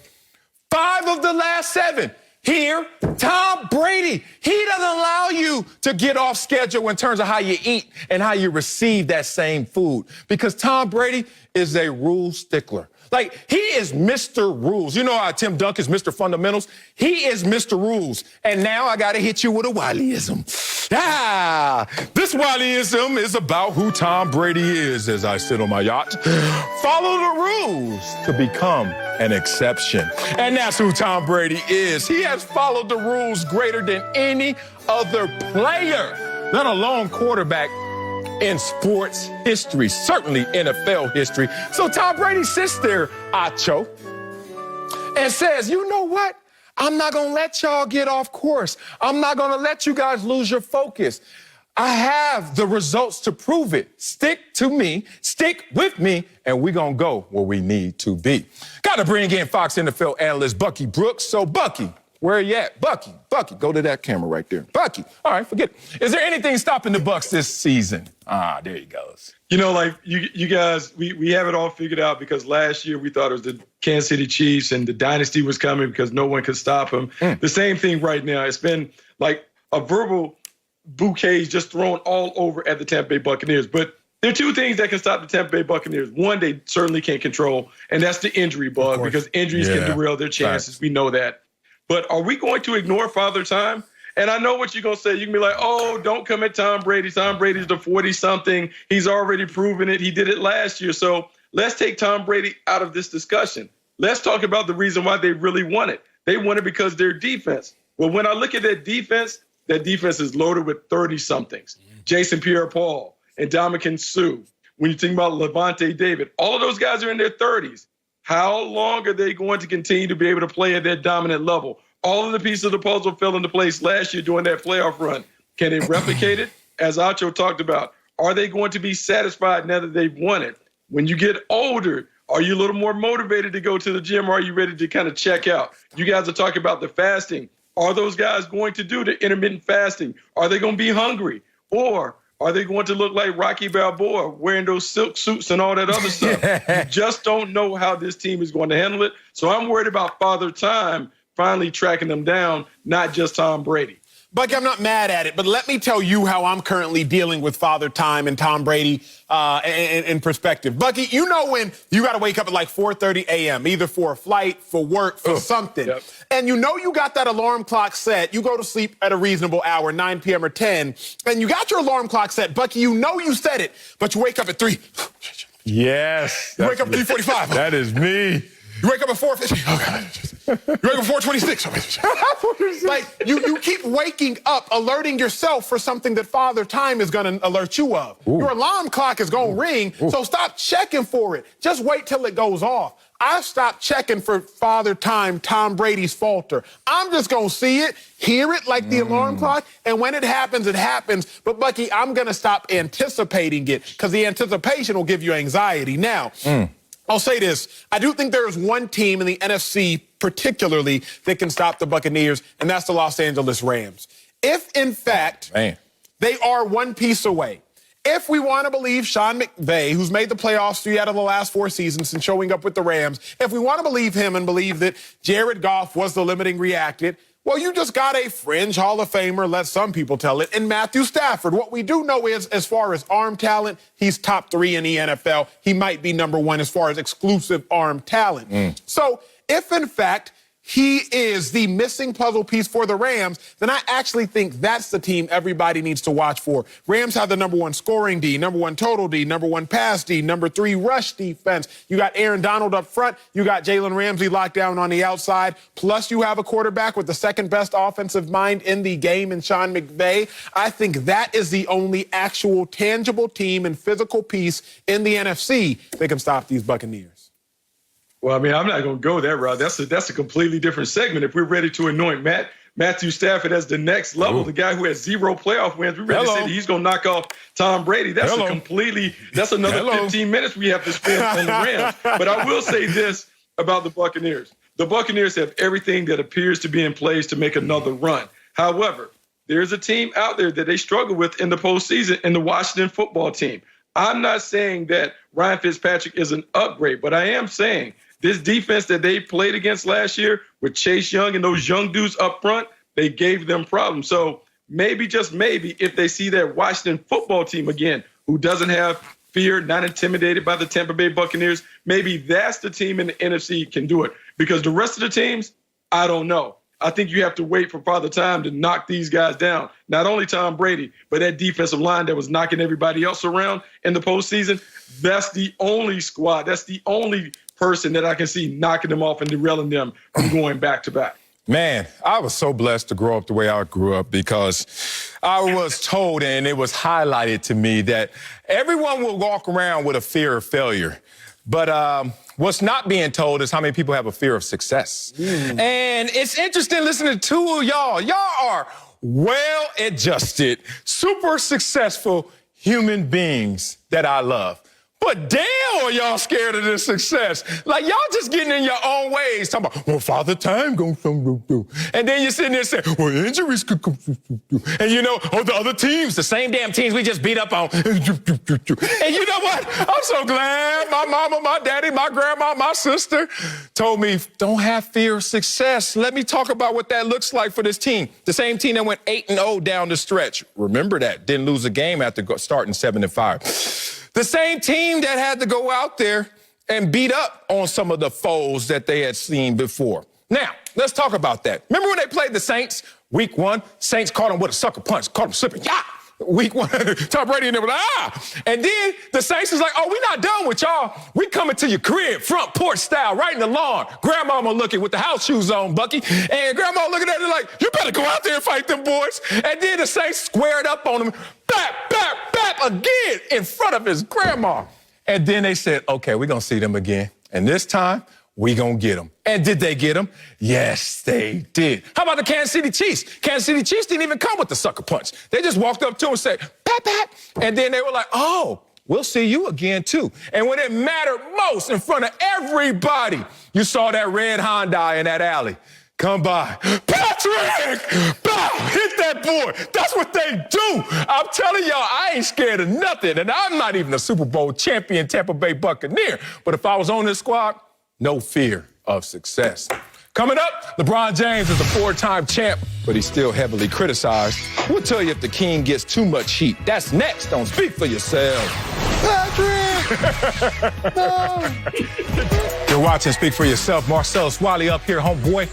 5 of the last 7. Here, Tom Brady, he doesn't allow you to get off schedule in terms of how you eat and how you receive that same food, because Tom Brady is a rule stickler. Like, he is Mr. Rules. You know how Tim Duncan's Mr. Fundamentals? He is Mr. Rules. And now I got to hit you with a Wileyism. This Wileyism is about who Tom Brady is as I sit on my yacht. Follow the rules to become an exception. And that's who Tom Brady is. He has followed the rules greater than any other player, let alone quarterback in sports history, certainly NFL history. So Tom Brady sits there, Acho, and says, you know what? I'm not going to let y'all get off course. I'm not going to let you guys lose your focus. I have the results to prove it. Stick to me, stick with me, and we're going to go where we need to be. Got to bring in Fox NFL analyst Bucky Brooks. So, Bucky, where are you at? Bucky, go to that camera right there. Bucky, all right, forget it. Is there anything stopping the Bucs this season? There he goes. You know, like you guys, we have it all figured out because last year we thought it was the Kansas City Chiefs and the dynasty was coming because no one could stop them. The same thing right now. It's been like a verbal bouquet just thrown all over at the Tampa Bay Buccaneers. But there are 2 things that can stop the Tampa Bay Buccaneers. One, they certainly can't control, and that's the injury bug, because injuries can derail their chances. Right. We know that. But are we going to ignore Father Time? And I know what you're going to say. You can be like, oh, don't come at Tom Brady. Tom Brady's the 40-something. He's already proven it. He did it last year. So let's take Tom Brady out of this discussion. Let's talk about the reason why they really won it. They won it because their defense. Well, when I look at that defense is loaded with 30-somethings. Jason Pierre-Paul and Ndamukong Suh. When you think about Levante David, all of those guys are in their 30s. How long are they going to continue to be able to play at that dominant level? All of the pieces of the puzzle fell into place last year during that playoff run. Can they replicate it? As Acho talked about, are they going to be satisfied now that they've won it? When you get older, are you a little more motivated to go to the gym, or are you ready to kind of check out? You guys are talking about the fasting. Are those guys going to do the intermittent fasting? Are they going to be hungry? Or are they going to look like Rocky Balboa wearing those silk suits and all that other stuff? You just don't know how this team is going to handle it. So I'm worried about Father Time finally tracking them down, not just Tom Brady. Bucky, I'm not mad at it, but let me tell you how I'm currently dealing with Father Time and Tom Brady in perspective. Bucky, you know when you got to wake up at like 4:30 a.m., either for a flight, for work, for something, and you know you got that alarm clock set. You go to sleep at a reasonable hour, 9 p.m. or 10, and you got your alarm clock set. Bucky, you know you set it, but you wake up at 3. Yes. You wake up at 3:45. That is me. You wake up at 4:50. Oh, God. You wake up at 4:26. Like, you keep waking up, alerting yourself for something that Father Time is going to alert you of. Ooh. Your alarm clock is going to ring, so stop checking for it. Just wait till it goes off. I've stopped checking for Father Time, Tom Brady's falter. I'm just going to see it, hear it like the alarm clock, and when it happens, it happens. But, Bucky, I'm going to stop anticipating it because the anticipation will give you anxiety. Now, I'll say this. I do think there is one team in the NFC particularly that can stop the Buccaneers, and that's the Los Angeles Rams. If, in fact, they are one piece away, if we want to believe Sean McVay, who's made the playoffs 3 out of the last 4 seasons and showing up with the Rams, if we want to believe him and believe that Jared Goff was the limiting reactant, well, you just got a fringe Hall of Famer, let some people tell it, in Matthew Stafford. What we do know is, as far as arm talent, he's top 3 in the NFL. He might be number 1 as far as exclusive arm talent. So if, in fact, he is the missing puzzle piece for the Rams, then I actually think that's the team everybody needs to watch for. Rams have the number 1 scoring D, number 1 total D, number 1 pass D, number 3 rush defense. You got Aaron Donald up front. You got Jalen Ramsey locked down on the outside. Plus, you have a quarterback with the second best offensive mind in the game in Sean McVay. I think that is the only actual tangible team and physical piece in the NFC that can stop these Buccaneers. Well, I mean, I'm not going to go that route. That's a completely different segment. If we're ready to anoint Matthew Stafford as the next level, the guy who has 0 playoff wins, we're ready to say that he's going to knock off Tom Brady. That's that's another 15 minutes we have to spend on the Rams. But I will say this about the Buccaneers. The Buccaneers have everything that appears to be in place to make another run. However, there's a team out there that they struggle with in the postseason, in the Washington football team. I'm not saying that Ryan Fitzpatrick is an upgrade, but I am saying this defense that they played against last year with Chase Young and those young dudes up front, they gave them problems. So maybe, just maybe, if they see that Washington football team again, who doesn't have fear, not intimidated by the Tampa Bay Buccaneers, maybe that's the team in the NFC can do it. Because the rest of the teams, I don't know. I think you have to wait for Father Time to knock these guys down. Not only Tom Brady, but that defensive line that was knocking everybody else around in the postseason. That's the only squad. That's the only person that I can see knocking them off and derailing them from going back to back. Man, I was so blessed to grow up the way I grew up because I was told and it was highlighted to me that everyone will walk around with a fear of failure. But what's not being told is how many people have a fear of success. And it's interesting listening to 2 of y'all. Y'all are well-adjusted, super successful human beings that I love. But damn, are y'all scared of this success? Like, y'all just getting in your own ways, talking about, well, Father Time goes through. And then you're sitting there saying, well, injuries could come through. And you know, the other teams, the same damn teams we just beat up on. And you know what? I'm so glad my mama, my daddy, my grandma, my sister told me, don't have fear of success. Let me talk about what that looks like for this team. The same team that went 8-0 down the stretch. Remember that. Didn't lose a game after starting 7-5. The same team that had to go out there and beat up on some of the foes that they had seen before. Now, let's talk about that. Remember when they played the Saints, week 1? Saints caught them with a sucker punch, caught them slipping. Yeah! Week 1, Tom Brady and they were like, And then the Saints was like, oh, we're not done with y'all. We coming to your crib, front porch style, right in the lawn. Grandmama looking with the house shoes on, Bucky. And Grandma looking at it like, you better go out there and fight them boys. And then the Saints squared up on him, bap again in front of his grandma. And then they said, okay, we're going to see them again. And this time, we gonna get them. And did they get them? Yes, they did. How about the Kansas City Chiefs? Kansas City Chiefs didn't even come with the sucker punch. They just walked up to him and said, pat. And then they were like, oh, we'll see you again, too. And when it mattered most, in front of everybody, you saw that red Hyundai in that alley come by. Patrick! Bow! Hit that boy. That's what they do. I'm telling y'all, I ain't scared of nothing. And I'm not even a Super Bowl champion Tampa Bay Buccaneer. But if I was on this squad, no fear of success. Coming up, LeBron James is a 4-time champ, but he's still heavily criticized. We'll tell you if the king gets too much heat. That's next on Speak for Yourself. Patrick! No. You're watching Speak for Yourself. Marcellus Wiley up here, homeboy.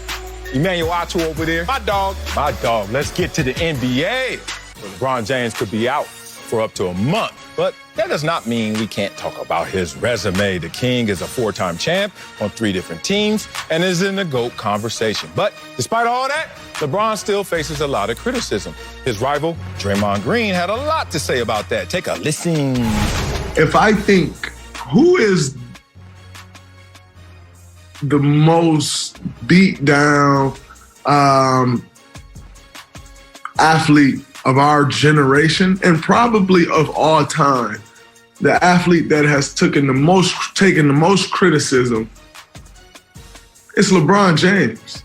Emmanuel Ato over there. My dog. My dog. Let's get to the NBA. LeBron James could be out for up to a month, but that does not mean we can't talk about his resume. The king is a 4-time champ on 3 different teams and is in the GOAT conversation. But despite all that, LeBron still faces a lot of criticism. His rival, Draymond Green, had a lot to say about that. Take a listen. If I think who is the most beat down athlete of our generation and probably of all time, the athlete that has taken the most criticism, it's LeBron James.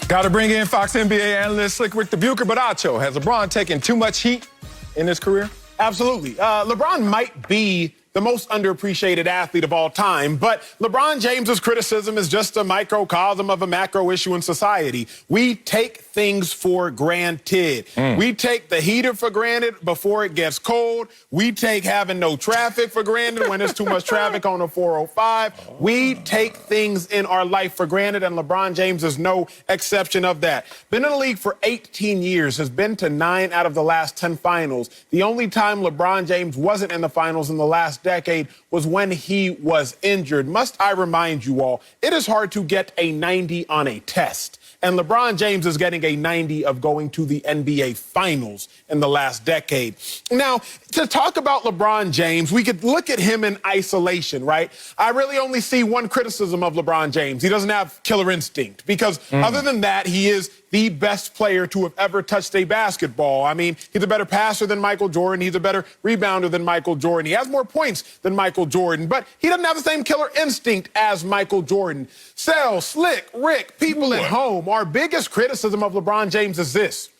Got to bring in Fox NBA analyst Slick Rick the Bucher, but Acho, has LeBron taken too much heat in his career? Absolutely. LeBron might be the most underappreciated athlete of all time, but LeBron James's criticism is just a microcosm of a macro issue in society. We take things for granted. We take the heater for granted before it gets cold. We take having no traffic for granted when there's too much traffic on the 405. We take things in our life for granted, and LeBron James is no exception of that. Been in the league for 18 years, has been to 9 out of the last 10 finals. The only time LeBron James wasn't in the finals in the last decade was when he was injured. Must I remind you all, it is hard to get a 90 on a test. And LeBron James is getting a 90 of going to the NBA Finals in the last decade. Now, to talk about LeBron James, we could look at him in isolation, right? I really only see one criticism of LeBron James. He doesn't have killer instinct because other than that, he is the best player to have ever touched a basketball. I mean, he's a better passer than Michael Jordan. He's a better rebounder than Michael Jordan. He has more points than Michael Jordan, but he doesn't have the same killer instinct as Michael Jordan. Sel, Slick, Rick, people at home, our biggest criticism of LeBron James is this.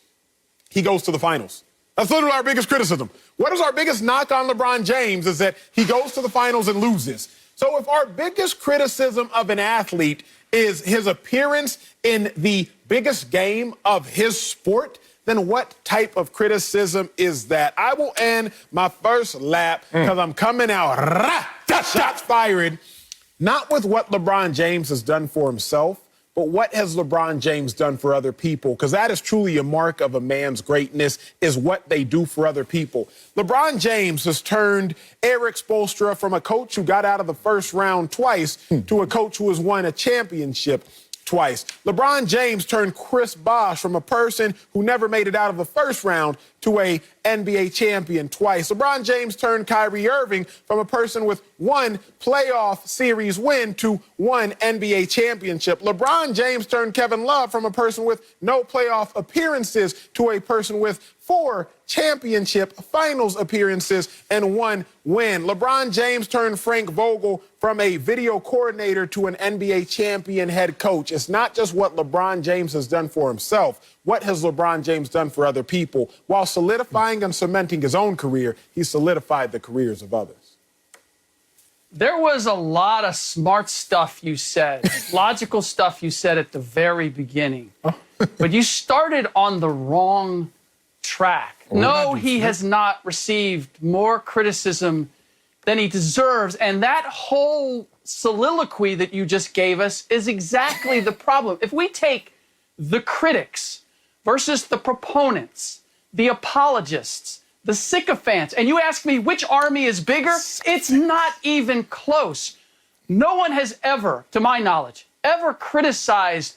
He goes to the finals. That's literally our biggest criticism. What is our biggest knock on LeBron James is that he goes to the finals and loses. So if our biggest criticism of an athlete is his appearance in the biggest game of his sport, then what type of criticism is that? I will end my first lap because I'm coming out, shots fired, not with what LeBron James has done for himself, but what has LeBron James done for other people? Because that is truly a mark of a man's greatness, is what they do for other people. LeBron James has turned Eric Spoelstra from a coach who got out of the first round twice to a coach who has won a championship twice. LeBron James turned Chris Bosh from a person who never made it out of the first round to a NBA champion twice. LeBron James turned Kyrie Irving from a person with 1 playoff series win to 1 NBA championship. LeBron James turned Kevin Love from a person with no playoff appearances to a person with 4 championship finals appearances and 1 win. LeBron James turned Frank Vogel from a video coordinator to an NBA champion head coach. It's not just what LeBron James has done for himself. What has LeBron James done for other people? While solidifying and cementing his own career, he solidified the careers of others. There was a lot of smart stuff you said, logical stuff you said at the very beginning. But you started on the wrong track. No, he has not received more criticism than he deserves. And that whole soliloquy that you just gave us is exactly the problem. If we take the critics versus the proponents, the apologists, the sycophants, and you ask me which army is bigger, it's not even close. No one has ever, to my knowledge, ever criticized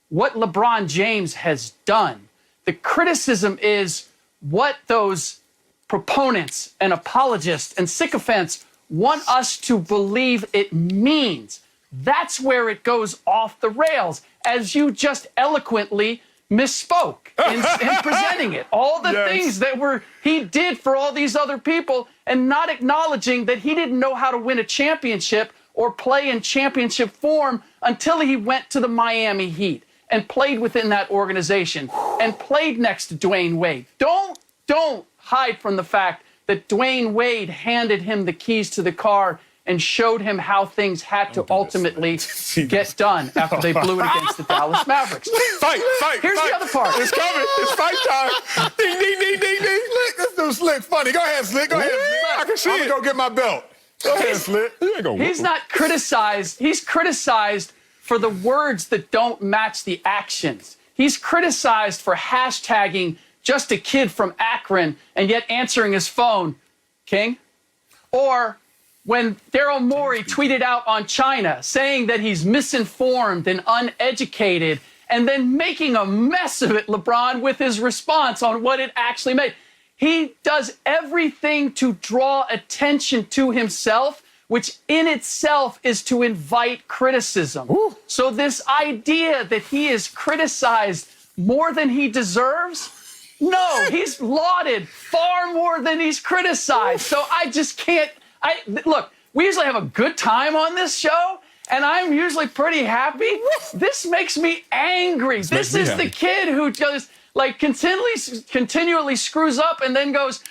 what LeBron James has done. The criticism is what those proponents and apologists and sycophants want us to believe it means. That's where it goes off the rails, as you just eloquently misspoke in presenting it. All the things that he did for all these other people, and not acknowledging that he didn't know how to win a championship or play in championship form until he went to the Miami Heat and played within that organization and played next to Dwayne Wade. Don't hide from the fact that Dwayne Wade handed him the keys to the car and showed him how things had to ultimately get done after they blew it against the Dallas Mavericks. Fight. Here's the other part. It's coming. It's fight time. Ding, ding, ding, ding, ding. Slick, this dude's Slick. Funny. Go ahead, Slick. Go ahead, Slick. I can see I'm it. going to go get my belt. Go ahead, Slick. He's not criticized. He's criticized for the words that don't match the actions. He's criticized for hashtagging just a kid from Akron and yet answering his phone, King. Or when Daryl Morey tweeted out on China saying that he's misinformed and uneducated and then making a mess of it, LeBron, with his response on what it actually made. He does everything to draw attention to himself, which in itself is to invite criticism. Ooh. So this idea that he is criticized more than he deserves, no, he's lauded far more than he's criticized. So I just can't. Look, we usually have a good time on this show, and I'm usually pretty happy. This makes me angry. This is the kid who just like continually screws up and then goes,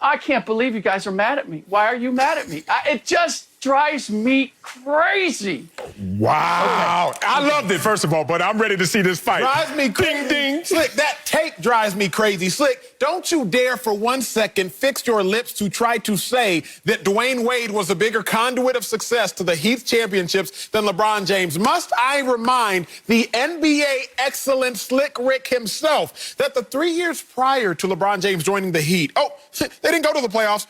I can't believe you guys are mad at me. Why are you mad at me? It just drives me crazy. Wow. Okay. I loved it, first of all, but I'm ready to see this fight. Drives me crazy. Ding, ding. Slick, that tape drives me crazy. Slick, don't you dare for 1 second fix your lips to try to say that Dwayne Wade was a bigger conduit of success to the Heat championships than LeBron James. Must I remind the NBA excellent Slick Rick himself that the 3 years prior to LeBron James joining the Heat, they didn't go to the playoffs.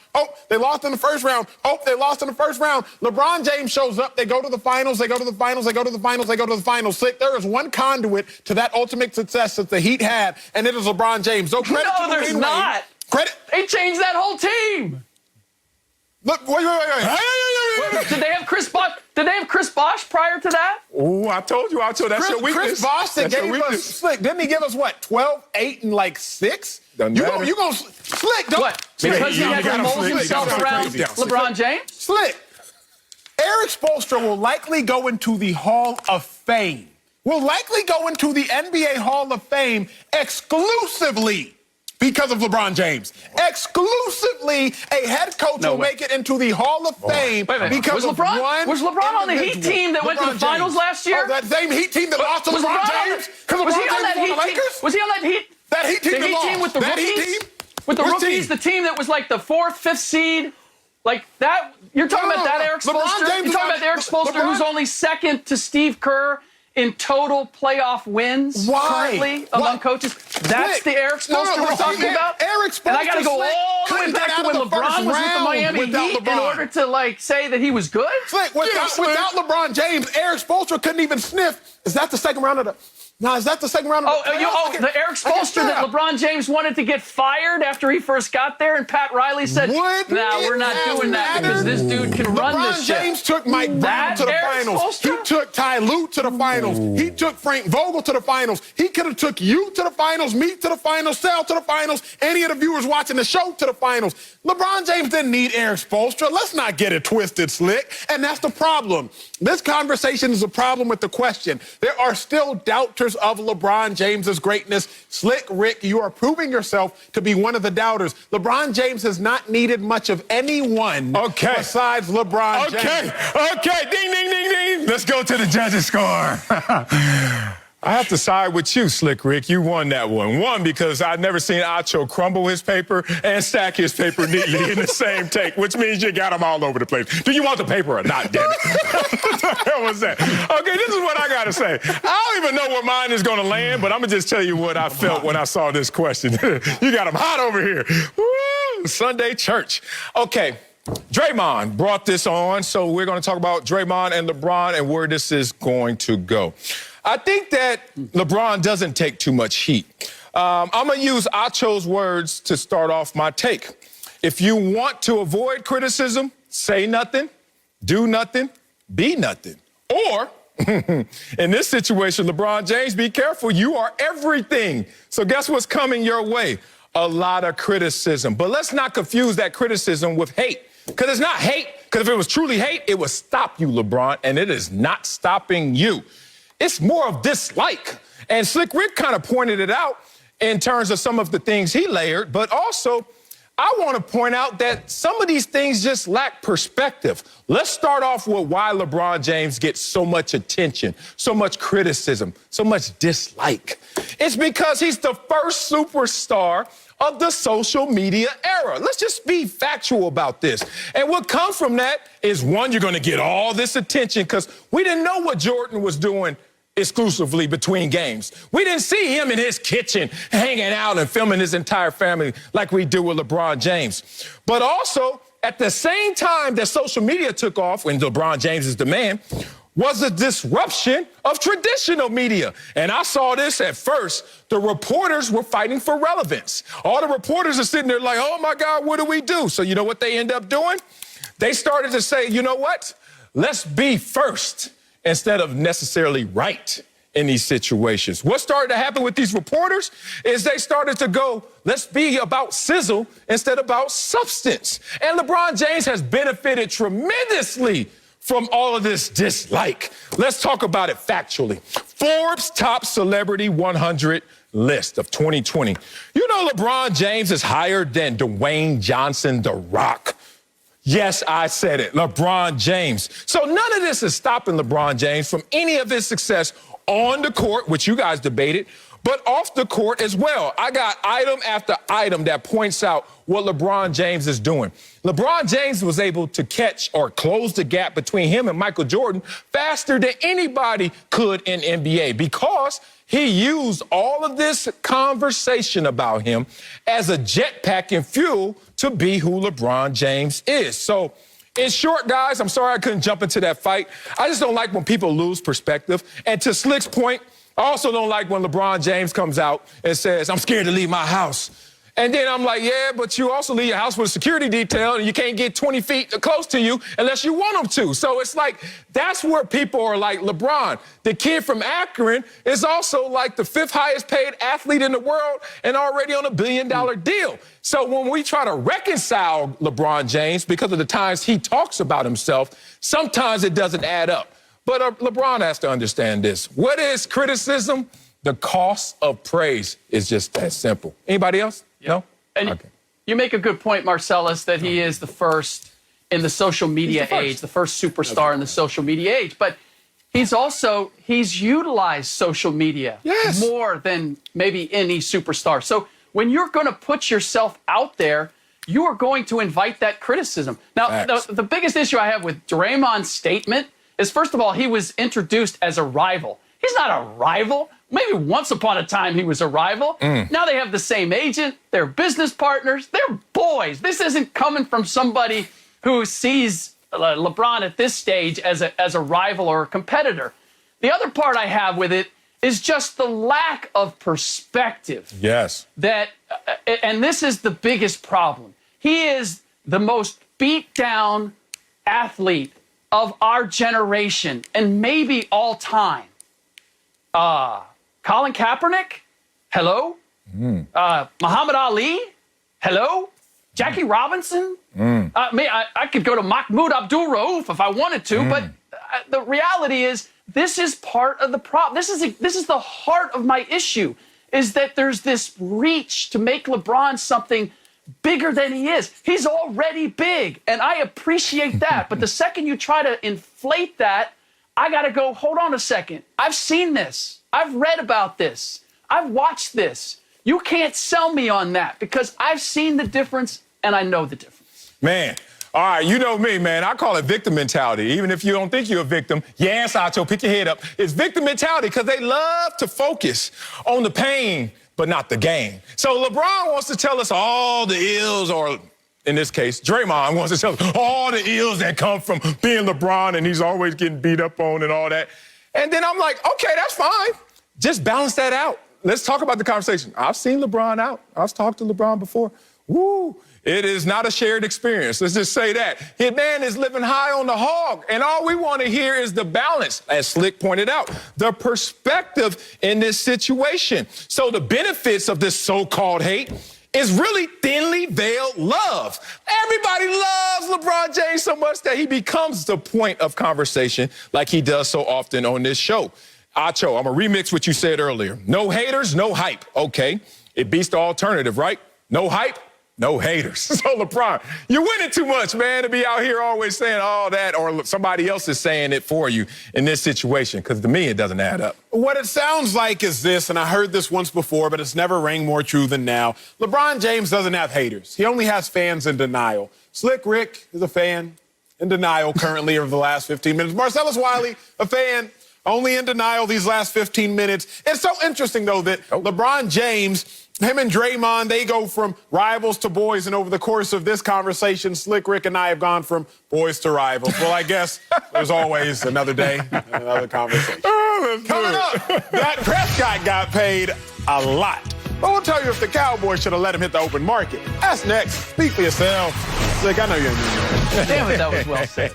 They lost in the first round. They lost in the first round. LeBron James shows up. They go to the finals. They go to the finals. They go to the finals. They go to the finals. Slick, there is one conduit to that ultimate success that the Heat had, and it is LeBron James. So credit to there's Dwayne not. Wade. Credit. They changed that whole team. Look, wait. Did they have Chris Bosh? Did they have Chris Bosh prior to that? Oh, I told you. That's your weakness. Chris Bosh that gave us, Slick, didn't he give us, 12, 8, and 6? You gonna Slick, don't. What? Because he had to mold himself around LeBron James? Slick, Eric Spoelstra will likely go into the Hall of Fame. Will likely go into the NBA Hall of Fame exclusively because of LeBron James. Exclusively, a head coach will make it into the Hall of Fame because of one. Was LeBron on the Heat team that went to the finals last year? Oh, that same Heat team that lost to LeBron James? Was he on that Heat team? Was he on that Heat? That Heat team the Heat team with the rookies? With the rookies, the team that was like the 4th, 5th seed? Like that? You're talking about that Eric Spoelstra? You're talking about Eric Spoelstra, who's only second to Steve Kerr in total playoff wins currently among coaches. That's the Eric Spoelstra we're talking about? Eric Spoelstra. And I got to go all the way back to when LeBron was with the Miami Heat in order to, say that he was good? Slick, without LeBron James, Eric Spoelstra couldn't even sniff. Is that the second round of the... No, is that the second round of the... the Eric Spoelstra that LeBron James wanted to get fired after he first got there, and Pat Riley said, we're not doing that because this dude can run this shit. LeBron James took Mike Brown to the finals. He took Ty Lue to the finals. He took Frank Vogel to the finals. He could have took you to the finals, me to the finals, Sal to the finals, any of the viewers watching the show to the finals. LeBron James didn't need Eric Spoelstra. Let's not get it twisted, Slick. And that's the problem. This conversation is a problem with the question. There are still doubters of LeBron James's greatness. Slick Rick, you are proving yourself to be one of the doubters. LeBron James has not needed much of anyone besides LeBron James. Okay. Ding, ding, ding, ding. Let's go to the judges' score. I have to side with you, Slick Rick. You won that one. One, because I've never seen Acho crumble his paper and stack his paper neatly in the same take, which means you got them all over the place. Do you want the paper or not, damn it? What the hell was that? Okay, this is what I got to say. I don't even know where mine is going to land, but I'm going to just tell you what I felt when I saw this question. You got them hot over here. Woo! Sunday church. Okay. Draymond brought this on, so we're going to talk about Draymond and LeBron and where this is going to go. I think that LeBron doesn't take too much heat. I'm going to use Acho's words to start off my take. If you want to avoid criticism, say nothing, do nothing, be nothing. Or, in this situation, LeBron James, be careful. You are everything. So guess what's coming your way? A lot of criticism. But let's not confuse that criticism with hate. Because it's not hate. Because if it was truly hate, it would stop you, LeBron. And it is not stopping you. It's more of dislike. And Slick Rick kind of pointed it out in terms of some of the things he layered. But also, I want to point out that some of these things just lack perspective. Let's start off with why LeBron James gets so much attention, so much criticism, so much dislike. It's because he's the first superstar of the social media era. Let's just be factual about this. And what comes from that is, one, you're going to get all this attention because we didn't know what Jordan was doing exclusively between games. We didn't see him in his kitchen hanging out and filming his entire family like we do with LeBron James. But also, at the same time that social media took off, when LeBron James is the man, was a disruption of traditional media. And I saw this at first. The reporters were fighting for relevance. All the reporters are sitting there like, oh my God, what do we do? So you know what they end up doing? They started to say, you know what? Let's be first instead of necessarily right in these situations. What started to happen with these reporters is they started to go, let's be about sizzle instead of about substance. And LeBron James has benefited tremendously from all of this dislike. Let's talk about it factually. Forbes' top celebrity 100 list of 2020. You know LeBron James is higher than Dwayne Johnson, The Rock. Yes, I said it, LeBron James. So none of this is stopping LeBron James from any of his success on the court, which you guys debated, but off the court as well. I got item after item that points out what LeBron James is doing. LeBron James was able to catch or close the gap between him and Michael Jordan faster than anybody could in NBA because he used all of this conversation about him as a jetpack and fuel to be who LeBron James is. So, in short, guys, I'm sorry I couldn't jump into that fight. I just don't like when people lose perspective. And to Slick's point, I also don't like when LeBron James comes out and says, I'm scared to leave my house. And then I'm like, yeah, but you also leave your house with a security detail and you can't get 20 feet close to you unless you want them to. So it's like, that's where people are like, LeBron, the kid from Akron, is also like the 5th highest paid athlete in the world and already on $1 billion deal. So when we try to reconcile LeBron James because of the times he talks about himself, sometimes it doesn't add up. But LeBron has to understand this. What is criticism? The cost of praise is just that simple. Anybody else? No? And okay. You make a good point, Marcellus, that he is the first in the social media age, the first superstar in the social media age. But he's utilized social media more than maybe any superstar. So when you're going to put yourself out there, you are going to invite that criticism. Now, the biggest issue I have with Draymond's statement is, first of all, he was introduced as a rival. He's not a rival. Maybe once upon a time he was a rival. Now they have the same agent. They're business partners. They're boys. This isn't coming from somebody who sees LeBron at this stage as a rival or a competitor. The other part I have with it is just the lack of perspective. Yes. And this is the biggest problem. He is the most beat down athlete of our generation and maybe all time. Colin Kaepernick, hello. Muhammad Ali, hello. Jackie Robinson. I could go to Mahmoud Abdul-Rauf if I wanted to, but the reality is this is part of the problem. This is the heart of my issue, is that there's this reach to make LeBron something bigger than he is. He's already big, and I appreciate that. But the second you try to inflate that, I got to go, hold on a second. I've seen this. I've read about this. I've watched this. You can't sell me on that because I've seen the difference and I know the difference. Man, all right, you know me, man. I call it victim mentality. Even if you don't think you're a victim, yes, Acho, pick your head up. It's victim mentality because they love to focus on the pain, but not the gain. So LeBron wants to tell us all the ills, or in this case, Draymond wants to tell us all the ills that come from being LeBron and he's always getting beat up on and all that. And then I'm like, okay, that's fine. Just balance that out. Let's talk about the conversation. I've seen LeBron out. I've talked to LeBron before. Woo. It is not a shared experience. Let's just say that. His man is living high on the hog, and all we want to hear is the balance, as Slick pointed out, the perspective in this situation. So the benefits of this so-called hate is really thinly veiled love. Everybody loves LeBron James so much that he becomes the point of conversation like he does so often on this show. Acho, I'm going to remix what you said earlier. No haters, no hype. Okay. It beats the alternative, right? No hype, No haters. So, LeBron, you're winning too much, man, to be out here always saying all that, or somebody else is saying it for you in this situation, because to me, it doesn't add up. What it sounds like is this, and I heard this once before, but it's never rang more true than now. LeBron James doesn't have haters. He only has fans in denial. Slick Rick is a fan in denial currently over the last 15 minutes. Marcellus Wiley, a fan, only in denial these last 15 minutes. It's so interesting, though, that LeBron James, him and Draymond, they go from rivals to boys, and over the course of this conversation, Slick Rick and I have gone from boys to rivals. Well, I guess there's always another day, another conversation. Coming up, Dak Prescott got paid a lot. But we'll tell you if the Cowboys should have let him hit the open market. That's next. Speak for yourself. Slick, I know you ain't doing that. Damn it, that was well said.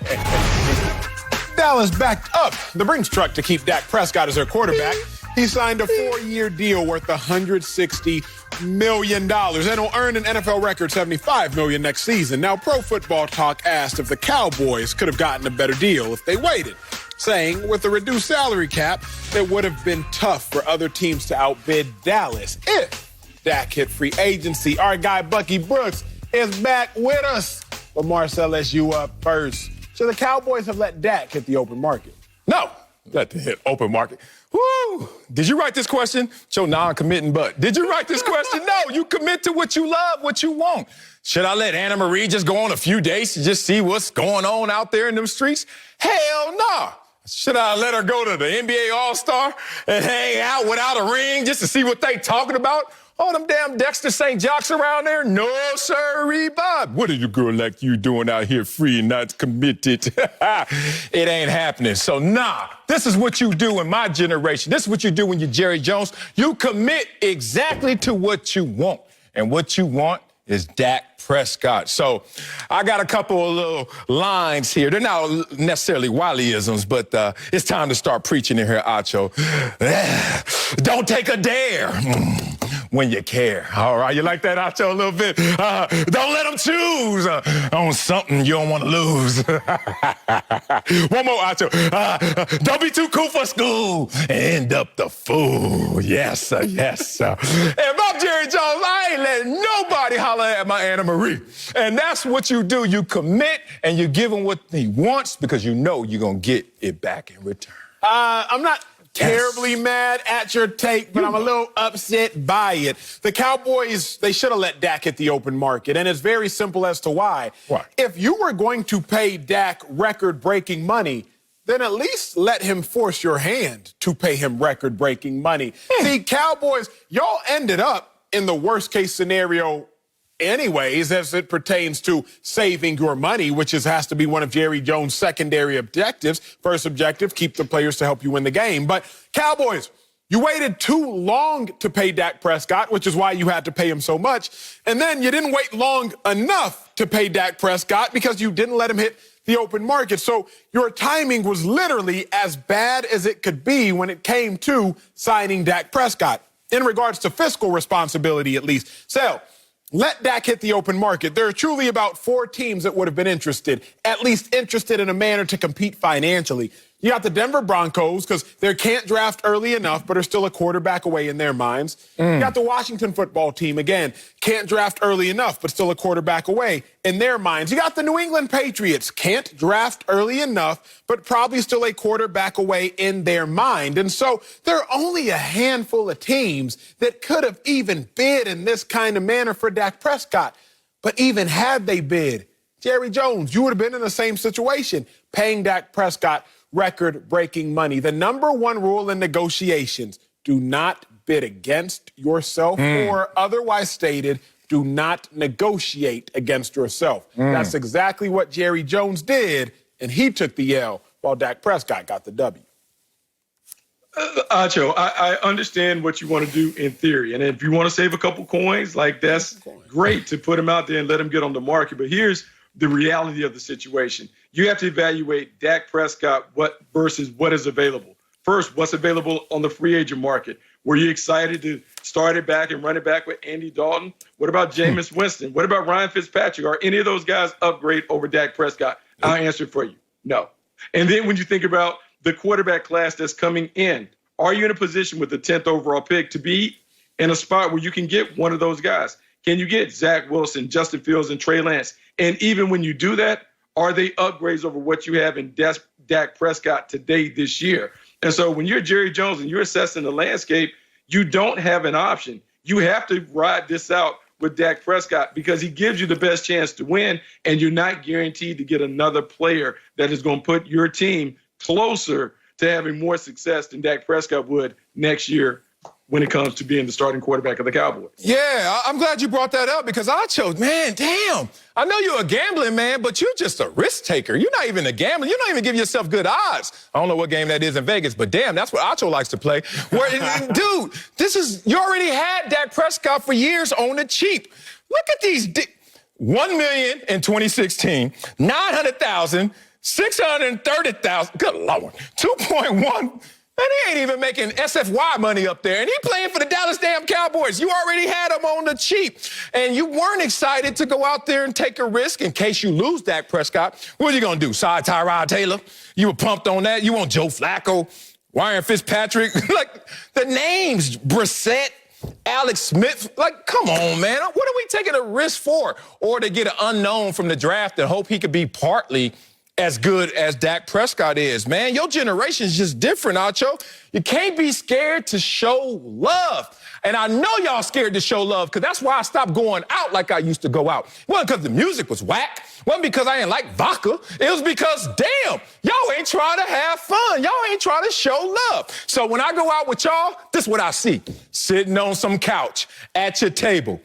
Dallas backed up the Brinks truck to keep Dak Prescott as their quarterback. He signed a 4-year deal worth $160 million and will earn an NFL record $75 million next season. Now, Pro Football Talk asked if the Cowboys could have gotten a better deal if they waited, saying with a reduced salary cap, it would have been tough for other teams to outbid Dallas if Dak hit free agency. Our guy Bucky Brooks is back with us. But Marcel, let's you up first. Should the Cowboys have let Dak hit the open market? No, let the hit open market. Woo! Did you write this question? Your non-committing butt. Did you write this question? No, you commit to what you love, what you want. Should I let Anna Marie just go on a few dates to just see what's going on out there in them streets? Hell no. Should I let her go to the NBA All-Star and hang out without a ring just to see what they talking about? All them damn Dexter St. Jocks around there? No, sirree, Bob. What is a girl like you doing out here free and not committed? It ain't happening. So, nah, this is what you do in my generation. This is what you do when you're Jerry Jones. You commit exactly to what you want. And what you want is Dak Prescott. So I got a couple of little lines here. They're not necessarily Wiley-isms, but it's time to start preaching in here, Acho. Don't take a dare when you care. All right, you like that, Acho, a little bit? Don't let them choose on something you don't want to lose. One more, Acho. Don't be too cool for school and end up the fool. Yes, sir, yes, sir. If I'm Jerry Jones, I ain't letting nobody holler at my Anna Marie. And that's what you do. You commit and you give him what he wants because you know you're going to get it back in return. I'm not terribly mad at your take, but I'm a little upset by it. The Cowboys, they should have let Dak hit the open market, and it's very simple as to why. Why? If you were going to pay Dak record-breaking money, then at least let him force your hand to pay him record-breaking money. See, Cowboys, y'all ended up in the worst-case scenario anyways, as it pertains to saving your money, which has to be one of Jerry Jones' secondary objectives. First objective, keep the players to help you win the game. But Cowboys, you waited too long to pay Dak Prescott, which is why you had to pay him so much. And then you didn't wait long enough to pay Dak Prescott because you didn't let him hit the open market. So your timing was literally as bad as it could be when it came to signing Dak Prescott, in regards to fiscal responsibility at least. So let Dak hit the open market. There are truly about 4 teams that would have been interested, at least interested in a manner to compete financially. You got the Denver Broncos, because they can't draft early enough, but are still a quarterback away in their minds. You got the Washington football team, again, can't draft early enough, but still a quarterback away in their minds. You got the New England Patriots, can't draft early enough, but probably still a quarterback away in their mind. And so there are only a handful of teams that could have even bid in this kind of manner for Dak Prescott. But even had they bid, Jerry Jones, you would have been in the same situation, paying Dak Prescott record-breaking money. The number one rule in negotiations, do not bid against yourself, or otherwise stated, do not negotiate against yourself. That's exactly what Jerry Jones did, and he took the L while Dak Prescott got the W. Acho, I understand what you want to do in theory. And if you want to save a couple coins, like that's great to put them out there and let them get on the market. But here's the reality of the situation. You have to evaluate Dak Prescott versus what is available. First, what's available on the free agent market? Were you excited to start it back and run it back with Andy Dalton? What about Jameis Winston? What about Ryan Fitzpatrick? Are any of those guys upgrade over Dak Prescott? I'll answer for you. No. And then when you think about the quarterback class that's coming in, are you in a position with the 10th overall pick to be in a spot where you can get one of those guys? Can you get Zach Wilson, Justin Fields, and Trey Lance? And even when you do that, are they upgrades over what you have in Dak Prescott today this year? And so when you're Jerry Jones and you're assessing the landscape, you don't have an option. You have to ride this out with Dak Prescott because he gives you the best chance to win, and you're not guaranteed to get another player that is going to put your team closer to having more success than Dak Prescott would next year when it comes to being the starting quarterback of the Cowboys. Yeah, I'm glad you brought that up because I chose, man, damn. I know you're a gambling man, but you're just a risk taker. You're not even a gambler. You don't even give yourself good odds. I don't know what game that is in Vegas, but damn, that's what Acho likes to play. Dude, you already had Dak Prescott for years on the cheap. Look at these. $1 million in 2016, 900,000, 630,000. Good Lord, 2.1. And he ain't even making SFY money up there. And he playing for the Dallas damn Cowboys. You already had him on the cheap. And you weren't excited to go out there and take a risk in case you lose Dak Prescott. What are you going to do, side Tyrod Taylor? You were pumped on that? You want Joe Flacco, Ryan Fitzpatrick? Like, the names, Brissett, Alex Smith. Like, come on, man. What are we taking a risk for? Or to get an unknown from the draft and hope he could be partly as good as Dak Prescott is, man. Your generation is just different, Acho. You can't be scared to show love. And I know y'all scared to show love because that's why I stopped going out like I used to go out. It wasn't because the music was whack. It wasn't because I didn't like vodka. It was because, damn, y'all ain't trying to have fun. Y'all ain't trying to show love. So when I go out with y'all, this is what I see. Sitting on some couch at your table,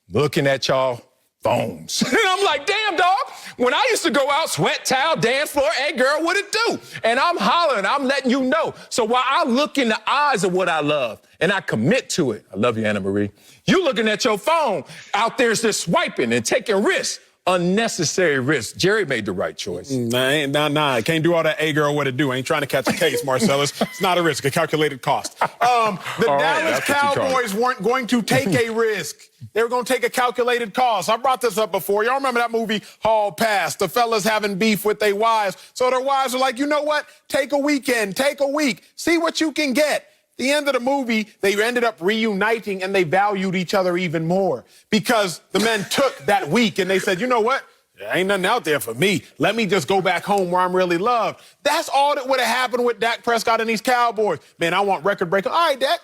looking at y'all phones. And I'm like, damn, dog. When I used to go out, sweat towel, dance floor, hey, girl, what it do? And I'm hollering, I'm letting you know. So while I look in the eyes of what I love and I commit to it, I love you, Anna Marie, you looking at your phone out there just swiping and taking risks. Unnecessary risk. Jerry made the right choice. Nah. Can't do all that, hey, girl, what it do? Ain't trying to catch a case, Marcellus. It's not a risk, a calculated cost. The Dallas Cowboys weren't going to take a risk. They were going to take a calculated cost. I brought this up before. Y'all remember that movie, Hall Pass? The fellas having beef with their wives. So their wives are like, you know what? Take a weekend, take a week. See what you can get. The end of the movie, they ended up reuniting and they valued each other even more because the men took that week and they said, you know what? There ain't nothing out there for me. Let me just go back home where I'm really loved. That's all that would have happened with Dak Prescott and these Cowboys. Man, I want record breaker. All right, Dak,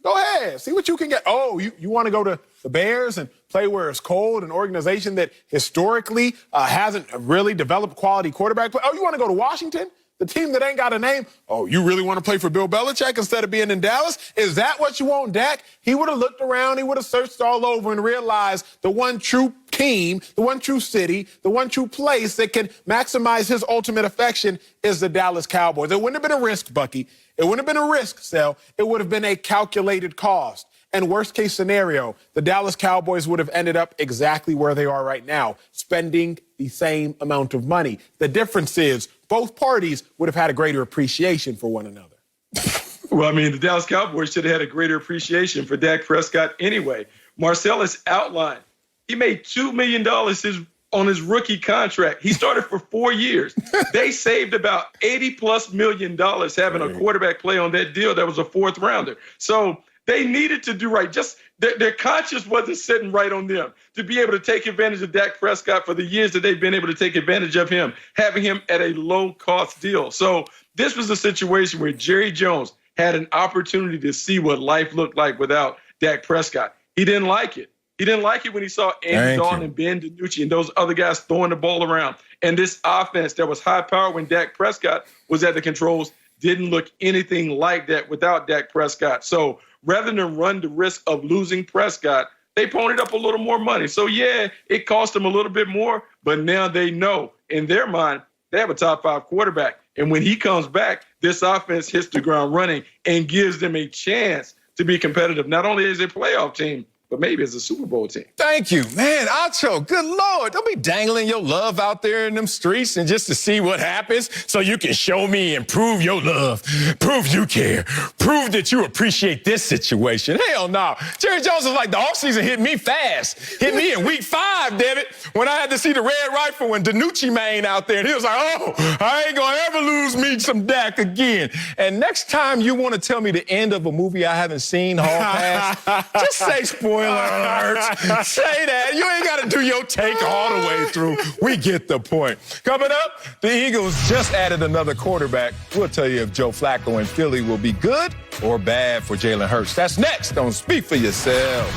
go ahead. See what you can get. Oh, you want to go to the Bears and play where it's cold, an organization that historically hasn't really developed quality quarterback play. Oh, you want to go to Washington? The team that ain't got a name? Oh, you really want to play for Bill Belichick instead of being in Dallas? Is that what you want, Dak? He would have looked around, he would have searched all over and realized the one true team, the one true city, the one true place that can maximize his ultimate affection is the Dallas Cowboys. It wouldn't have been a risk, Bucky. It wouldn't have been a risk, Sal. It would have been a calculated cost. And worst case scenario, the Dallas Cowboys would have ended up exactly where they are right now, spending the same amount of money. The difference is both parties would have had a greater appreciation for one another. Well, I mean, the Dallas Cowboys should have had a greater appreciation for Dak Prescott anyway. Marcellus outlined, he made $2 million on his rookie contract. He started for 4 years. They saved about $80+ million having a quarterback play on that deal that was a fourth rounder. So they needed to do right. Just their conscience wasn't sitting right on them to be able to take advantage of Dak Prescott for the years that they've been able to take advantage of him, having him at a low-cost deal. So this was a situation where Jerry Jones had an opportunity to see what life looked like without Dak Prescott. He didn't like it. He didn't like it when he saw Andy Dalton and Ben DiNucci and those other guys throwing the ball around. And this offense that was high power when Dak Prescott was at the controls didn't look anything like that without Dak Prescott. So rather than run the risk of losing Prescott, they ponied up a little more money. So, yeah, it cost them a little bit more, but now they know in their mind they have a top 5 quarterback. And when he comes back, this offense hits the ground running and gives them a chance to be competitive, not only as a playoff team, but maybe as a Super Bowl team. Thank you, man. Acho, good Lord. Don't be dangling your love out there in them streets and just to see what happens so you can show me and prove your love, prove you care, prove that you appreciate this situation. Hell no. Jerry Jones was like, the offseason hit me fast. Hit me in week 5, damn it, when I had to see the red rifle and DiNucci Maine out there. And he was like, oh, I ain't going to ever lose me some Dak again. And next time you want to tell me the end of a movie I haven't seen, Hall Pass, just say Spoon spoiler alert. Say that. You ain't got to do your take all the way through. We get the point. Coming up, the Eagles just added another quarterback. We'll tell you if Joe Flacco in Philly will be good or bad for Jalen Hurts. That's next. Don't speak for yourself.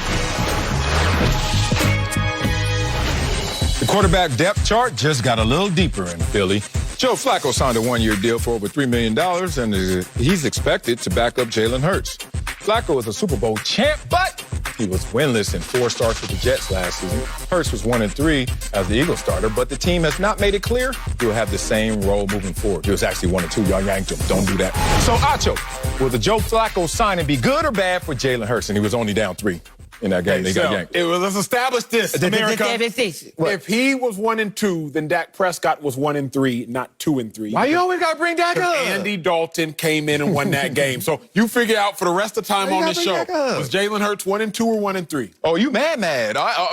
The quarterback depth chart just got a little deeper in Philly. Joe Flacco signed a one-year deal for over $3 million, and he's expected to back up Jalen Hurts. Flacco is a Super Bowl champ, but he was winless in 4 starts with the Jets last season. Hurts was 1-3 as the Eagles starter, but the team has not made it clear he'll have the same role moving forward. He was actually 1-2. Y'all yanked him. Don't do that. So, Acho, will the Joe Flacco signing be good or bad for Jalen Hurts? And he was only down 3 in that game. They got yanked. Let's establish this, America. If he was 1-2, then Dak Prescott was 1-3, not 2-3. Why you always got to bring Dak up? Andy Dalton came in and won that game. So you figure out for the rest of the time on this show, was Jalen Hurts 1-2 or 1-3? Oh, you mad?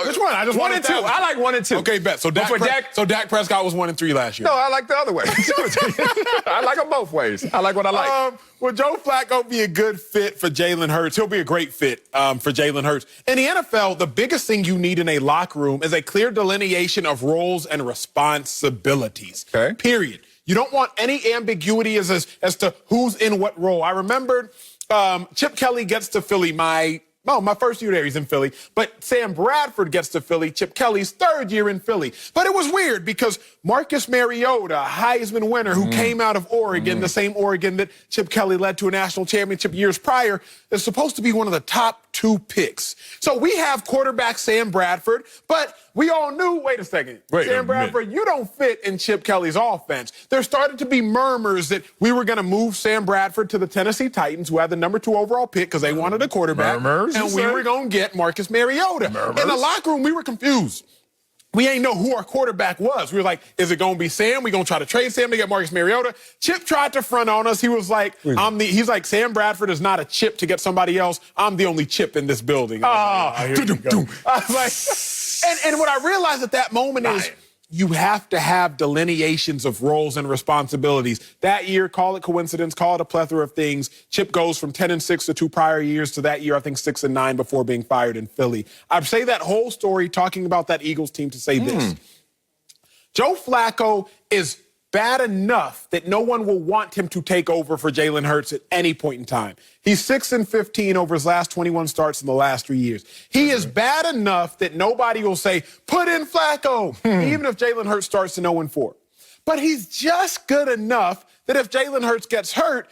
Which one? I just 1-2. I like 1-2. Okay, bet. So Dak Prescott was 1-3 last year. No, I like the other way. I like them both ways. I like what I like. Will Joe Flacco be a good fit for Jalen Hurts? He'll be a great fit for Jalen Hurts. In the NFL, the biggest thing you need in a locker room is a clear delineation of roles and responsibilities. Okay. Period. You don't want any ambiguity as to who's in what role. I remembered Chip Kelly gets to Philly my first year there, he's in Philly. But Sam Bradford gets to Philly, Chip Kelly's 3rd year in Philly. But it was weird because Marcus Mariota, Heisman winner who came out of Oregon, the same Oregon that Chip Kelly led to a national championship years prior, is supposed to be one of the top 2 picks. So we have quarterback Sam Bradford, but we all knew, wait a second, Sam Bradford, you don't fit in Chip Kelly's offense. There started to be murmurs that we were going to move Sam Bradford to the Tennessee Titans, who had the number 2 overall pick because they wanted a quarterback. And we were going to get Marcus Mariota. In the locker room, we were confused. We ain't know who our quarterback was. We were like, is it going to be Sam? We going to try to trade Sam to get Marcus Mariota? Chip tried to front on us. He was like, he's like, Sam Bradford is not a chip to get somebody else. I'm the only chip in this building. I was like, and what I realized at that moment is you have to have delineations of roles and responsibilities. That year, call it coincidence, call it a plethora of things. Chip goes from 10-6 the 2 prior years to that year, I think 6-9 before being fired in Philly. I say that whole story talking about that Eagles team to say this. Joe Flacco is bad enough that no one will want him to take over for Jalen Hurts at any point in time. He's 6-15 over his last 21 starts in the last 3 years. He is bad enough that nobody will say, put in Flacco, even if Jalen Hurts starts in 0-4. But he's just good enough that if Jalen Hurts gets hurt,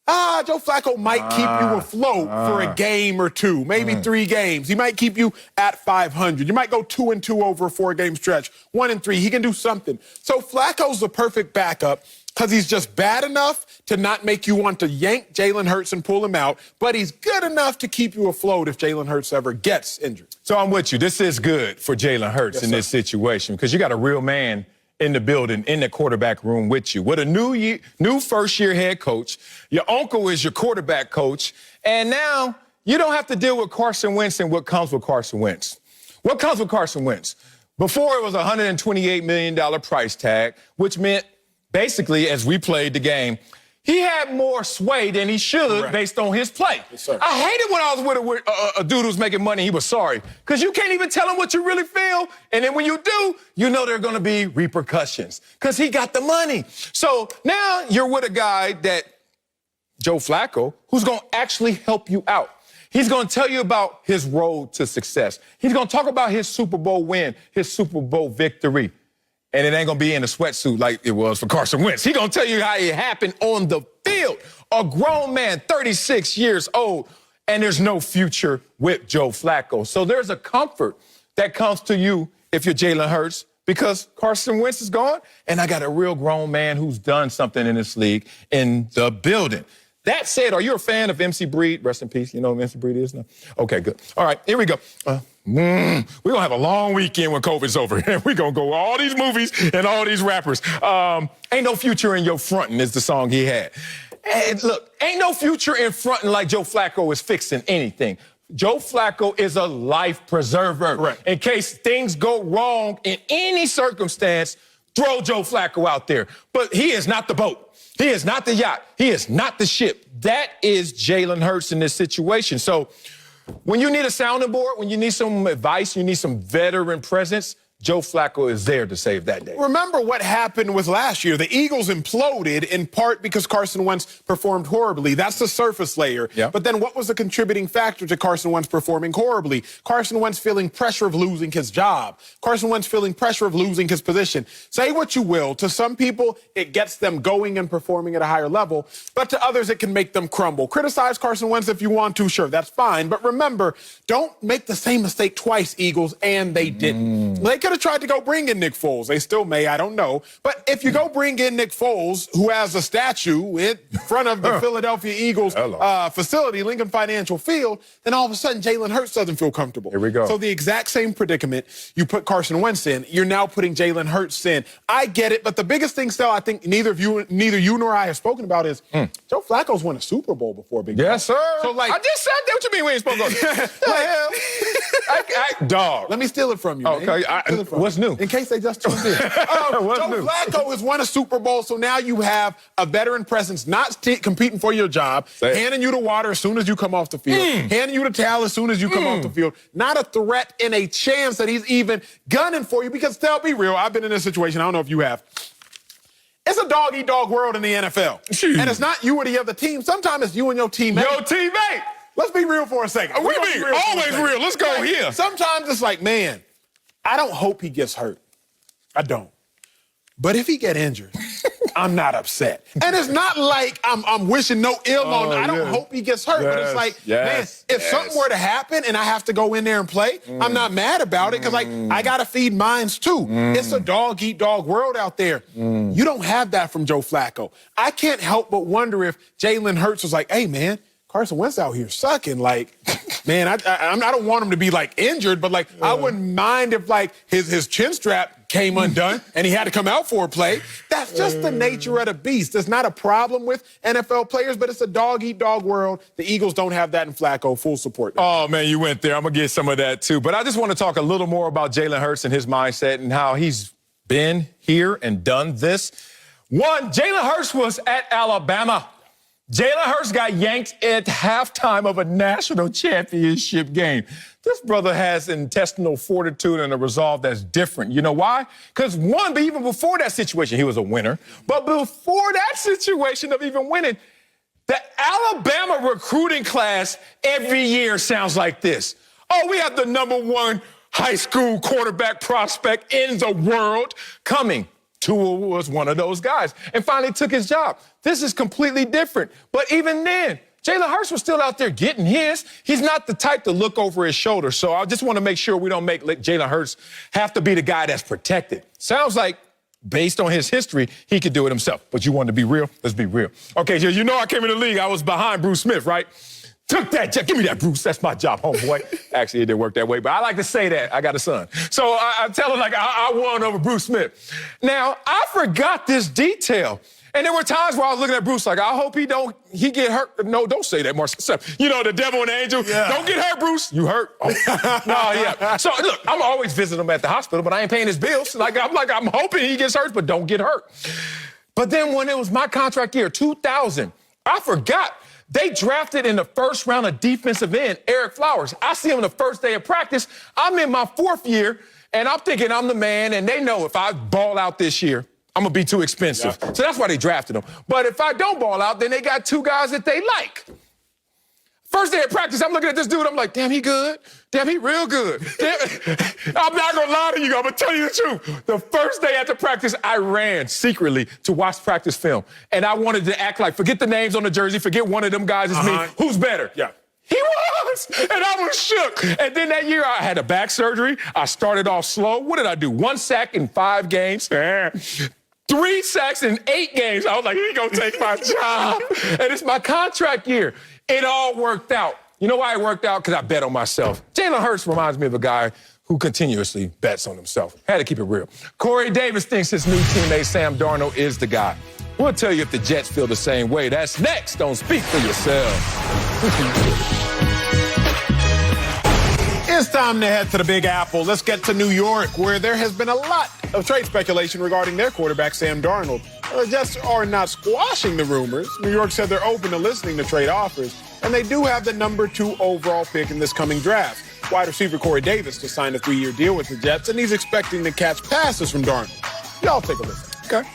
Joe Flacco might keep you afloat for a game or 2, maybe 3 games. He might keep you at 500. You might go 2-2 over a 4-game stretch, 1-3. He can do something. So Flacco's the perfect backup because he's just bad enough to not make you want to yank Jalen Hurts and pull him out, but he's good enough to keep you afloat if Jalen Hurts ever gets injured. So I'm with you. This is good for Jalen Hurts in this situation because you got a real man in the building, in the quarterback room with you. With a new first-year head coach, your uncle is your quarterback coach, and now you don't have to deal with Carson Wentz and what comes with Carson Wentz. What comes with Carson Wentz? Before it was a $128 million price tag, which meant basically, as we played the game, he had more sway than he should based on his play. Yes, sir. I hated when I was with a dude who was making money, he was sorry. Because you can't even tell him what you really feel. And then when you do, you know there are going to be repercussions. Because he got the money. So now you're with a guy that, Joe Flacco, who's going to actually help you out. He's going to tell you about his road to success. He's going to talk about his Super Bowl win, his Super Bowl victory. And it ain't going to be in a sweatsuit like it was for Carson Wentz. He's going to tell you how it happened on the field. A grown man, 36 years old, and there's no future with Joe Flacco. So there's a comfort that comes to you if you're Jalen Hurts because Carson Wentz is gone, and I got a real grown man who's done something in this league in the building. That said, are you a fan of MC Breed? Rest in peace. You know who MC Breed is now? Okay, good. All right, here we go. We're going to have a long weekend when COVID's over. We're going to go all these movies and all these rappers. Ain't no future in your frontin' is the song he had. And look, ain't no future in frontin' like Joe Flacco is fixing anything. Joe Flacco is a life preserver. Right. In case things go wrong in any circumstance, throw Joe Flacco out there. But he is not the boat. He is not the yacht. He is not the ship. That is Jalen Hurts in this situation. So when you need a sounding board, when you need some advice, you need some veteran presence, Joe Flacco is there to save that day. Remember what happened with last year. The Eagles imploded in part because Carson Wentz performed horribly. That's the surface layer. Yep. But then what was the contributing factor to Carson Wentz performing horribly? Carson Wentz feeling pressure of losing his job. Carson Wentz feeling pressure of losing his position. Say what you will. To some people, it gets them going and performing at a higher level. But to others, it can make them crumble. Criticize Carson Wentz if you want to. Sure, that's fine. But remember, don't make the same mistake twice, Eagles, and they didn't. They could have tried to go bring in Nick Foles. They still may, I don't know. But if you go bring in Nick Foles, who has a statue in front of the Philadelphia Eagles facility, Lincoln Financial Field, then all of a sudden Jalen Hurts doesn't feel comfortable. Here we go. So the exact same predicament you put Carson Wentz in, you're now putting Jalen Hurts in. I get it, but the biggest thing still I think neither you nor I have spoken about is Joe Flacco's won a Super Bowl before, Big Yes, sir. So, like, I just said that. What you mean we ain't supposed to? Dog. Let me steal it from you. Man. Okay. What's new? In case they just tuned in. Joe Flacco has won a Super Bowl, so now you have a veteran presence not competing for your job, handing you the water as soon as you come off the field, handing you the towel as soon as you come off the field. Not a threat and a chance that he's even gunning for you because, tell be real, I've been in this situation. I don't know if you have. It's a dog-eat-dog world in the NFL. And it's not you or the other team. Sometimes it's you and your teammate. Your teammate. Let's be real for a second. We be always real. Let's go here. Sometimes it's like, man, I don't hope he gets hurt. I don't. But if he get injured, I'm not upset. And it's not like I'm wishing no ill on him. I don't hope he gets hurt. But it's like, man, if something were to happen and I have to go in there and play, I'm not mad about it because, like, I got to feed mines too. It's a dog-eat-dog world out there. You don't have that from Joe Flacco. I can't help but wonder if Jalen Hurts was like, hey, man, Carson Wentz out here sucking. Like, man, I don't want him to be, like, injured, but, like, I wouldn't mind if, like, his chin strap came undone and he had to come out for a play. That's just the nature of the beast. It's not a problem with NFL players, but it's a dog-eat-dog world. The Eagles don't have that in Flacco. Full support. Oh, man, you went there. I'm going to get some of that, too. But I just want to talk a little more about Jalen Hurts and his mindset and how he's been here and done this. One, Jalen Hurts was at Alabama. Jalen Hurts got yanked at halftime of a national championship game. This brother has intestinal fortitude and a resolve that's different. You know why? Because one, but even before that situation, he was a winner. But before that situation of even winning, the Alabama recruiting class every year sounds like this. Oh, we have the #1 high school quarterback prospect in the world coming. Tua was one of those guys and finally took his job. This is completely different. But even then, Jalen Hurts was still out there getting his. He's not the type to look over his shoulder. So I just want to make sure we don't make Jalen Hurts have to be the guy that's protected. Sounds like, based on his history, he could do it himself. But you want to be real? Let's be real. Okay, you know I came in the league. I was behind Bruce Smith, right? Took that. Give me that, Bruce. That's my job, homeboy. Actually, it didn't work that way, but I like to say that. I got a son. So I tell him, like, I won over Bruce Smith. Now, I forgot this detail. And there were times where I was looking at Bruce like, I hope he get hurt. No, don't say that, Marcel. You know, the devil and the angel. Yeah. Don't get hurt, Bruce. You hurt? Oh. No, yeah. So, look, I'm always visiting him at the hospital, but I ain't paying his bills. I'm hoping he gets hurt, but don't get hurt. But then when it was my contract year, 2000, I forgot. They drafted in the first round a defensive end, Eric Flowers. I see him the first day of practice. I'm in my 4th year, and I'm thinking I'm the man, and they know if I ball out this year, I'm going to be too expensive. Yeah. So that's why they drafted him. But if I don't ball out, then they got 2 guys that they like. First day of practice, I'm looking at this dude. I'm like, damn, he good. Damn, he real good. Damn. I'm not going to lie to you. I'm going to tell you the truth. The first day after practice, I ran secretly to watch practice film. And I wanted to act like, forget the names on the jersey, forget one of them guys is me. Who's better? Yeah. He was. And I was shook. And then that year, I had a back surgery. I started off slow. What did I do? 1 sack in 5 games. 3 sacks in 8 games. I was like, he gonna take my job. And it's my contract year. It all worked out. You know why it worked out? Because I bet on myself. Jalen Hurts reminds me of a guy who continuously bets on himself. Had to keep it real. Corey Davis thinks his new teammate Sam Darnold is the guy. We'll tell you if the Jets feel the same way. That's next. Don't speak for yourself. It's time to head to the Big Apple. Let's get to New York, where there has been a lot of trade speculation regarding their quarterback, Sam Darnold. The Jets are not squashing the rumors. New York said they're open to listening to trade offers. and they do have the number 2 overall pick in this coming draft. Wide receiver Corey Davis just signed a 3-year deal with the Jets, and he's expecting to catch passes from Darnold. Y'all take a listen. Okay.